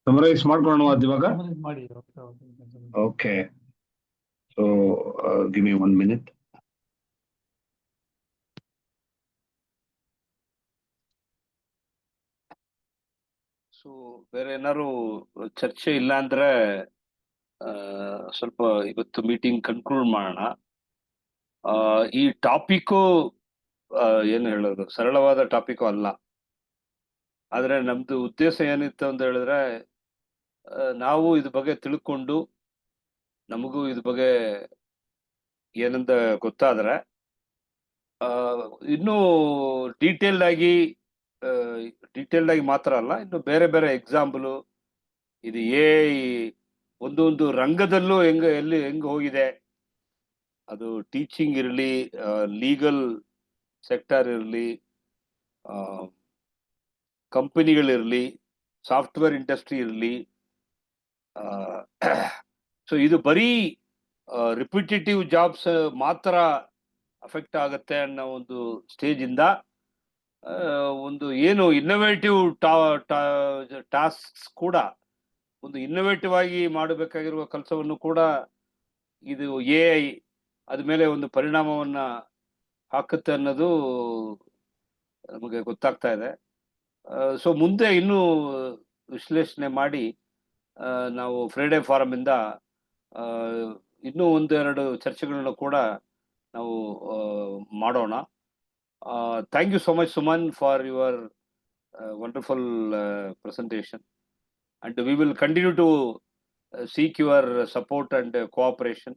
summarise ಮಾಡ್ಕೊಳ್ಳೋಣ ಇವಾಗ. ಮಾಡಿ. Okay, so give me 1 minute. So ಬೇರೆ ಏನಾದ್ರು ಚರ್ಚೆ ಇಲ್ಲ ಅಂದ್ರೆ ಸ್ವಲ್ಪ ಇವತ್ತು ಮೀಟಿಂಗ್ ಕನ್ಕ್ಲೂಡ್ ಮಾಡೋಣ. ಈ ಟಾಪಿಕ್ಕು ಏನು ಹೇಳೋದು, ಸರಳವಾದ ಟಾಪಿಕ್ ಅಲ್ಲ. ಆದ್ರೆ ನಮ್ದು ಉದ್ದೇಶ ಏನಿತ್ತು ಅಂತ ಹೇಳಿದ್ರೆ, ನಾವು ಇದ್ರ ಬಗ್ಗೆ ತಿಳ್ಕೊಂಡು ನಮಗೂ ಇದ್ರ ಬಗ್ಗೆ ಏನಂತ ಗೊತ್ತಾದ್ರೆ ಇನ್ನೂ ಡೀಟೇಲ್ಡ್ ಆಗಿ ಮಾತ್ರ ಅಲ್ಲ, ಇನ್ನು ಬೇರೆ ಬೇರೆ ಎಕ್ಸಾಂಪಲ್ ಇದು ಒಂದೊಂದು ರಂಗದಲ್ಲೂ ಹೆಂಗ್ ಹೋಗಿದೆ, ಅದು ಟೀಚಿಂಗ್ ಇರಲಿ, ಲೀಗಲ್ ಸೆಕ್ಟರ್ ಇರಲಿ, ಕಂಪನಿಗಳಿರಲಿ, ಸಾಫ್ಟ್ವೇರ್ ಇಂಡಸ್ಟ್ರಿ ಇರಲಿ. ಸೊ ಇದು ಬರೀ ರಿಪಿಟೇಟಿವ್ ಜಾಬ್ಸ್ ಮಾತ್ರ ಅಫೆಕ್ಟ್ ಆಗುತ್ತೆ ಅನ್ನೋ ಒಂದು ಸ್ಟೇಜ್ ಇಂದ ಒಂದು ಏನು ಇನ್ನೋವೇಟಿವ್ ಟಾಸ್ಕ್ಸ್ ಕೂಡ, ಒಂದು ಇನ್ನೋವೇಟಿವ್ ಆಗಿ ಮಾಡಬೇಕಾಗಿರುವ ಕೆಲಸವನ್ನು ಕೂಡ ಇದು AI ಅದ್ಮೇಲೆ ಒಂದು ಪರಿಣಾಮವನ್ನ ಹಾಕುತ್ತೆ ಅನ್ನೋದು ನಮಗೆ ಗೊತ್ತಾಗ್ತಾ ಇದೆ. ಸೊ ಮುಂದೆ ಇನ್ನೂ ವಿಶ್ಲೇಷಣೆ ಮಾಡಿ ನಾವು ಫ್ರೈಡೇ ಫಾರಂ ಇಂದ ಇನ್ನೂ ಒಂದೆರಡು ಚರ್ಚೆಗಳನ್ನು ಕೂಡ ನಾವು ಮಾಡೋಣ. Thank you so much Suman for your wonderful presentation, and we will continue to seek your support and cooperation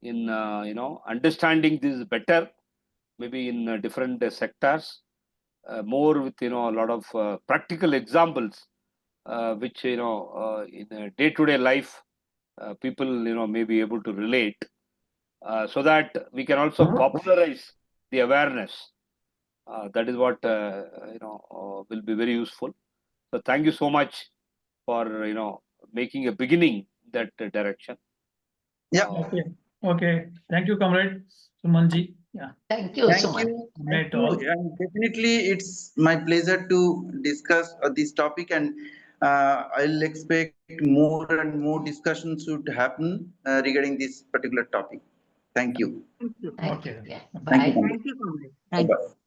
in understanding this better, maybe in different sectors, more with a lot of practical examples which in day-to-day life people may be able to relate, so that we can also popularize the awareness. That is what will be very useful. So thank you so much for making a beginning in that direction. Yeah. Okay. Thank you, comrade Sumanji. Yeah. Thank you so much. Night all. And definitely, it's my pleasure to discuss this topic, and I'll expect more and more discussions should happen regarding this particular topic. Thank you. Thank Okay. you. Yeah. Thank Bye. you. Thank you, comrade. Thank you. Bye-bye.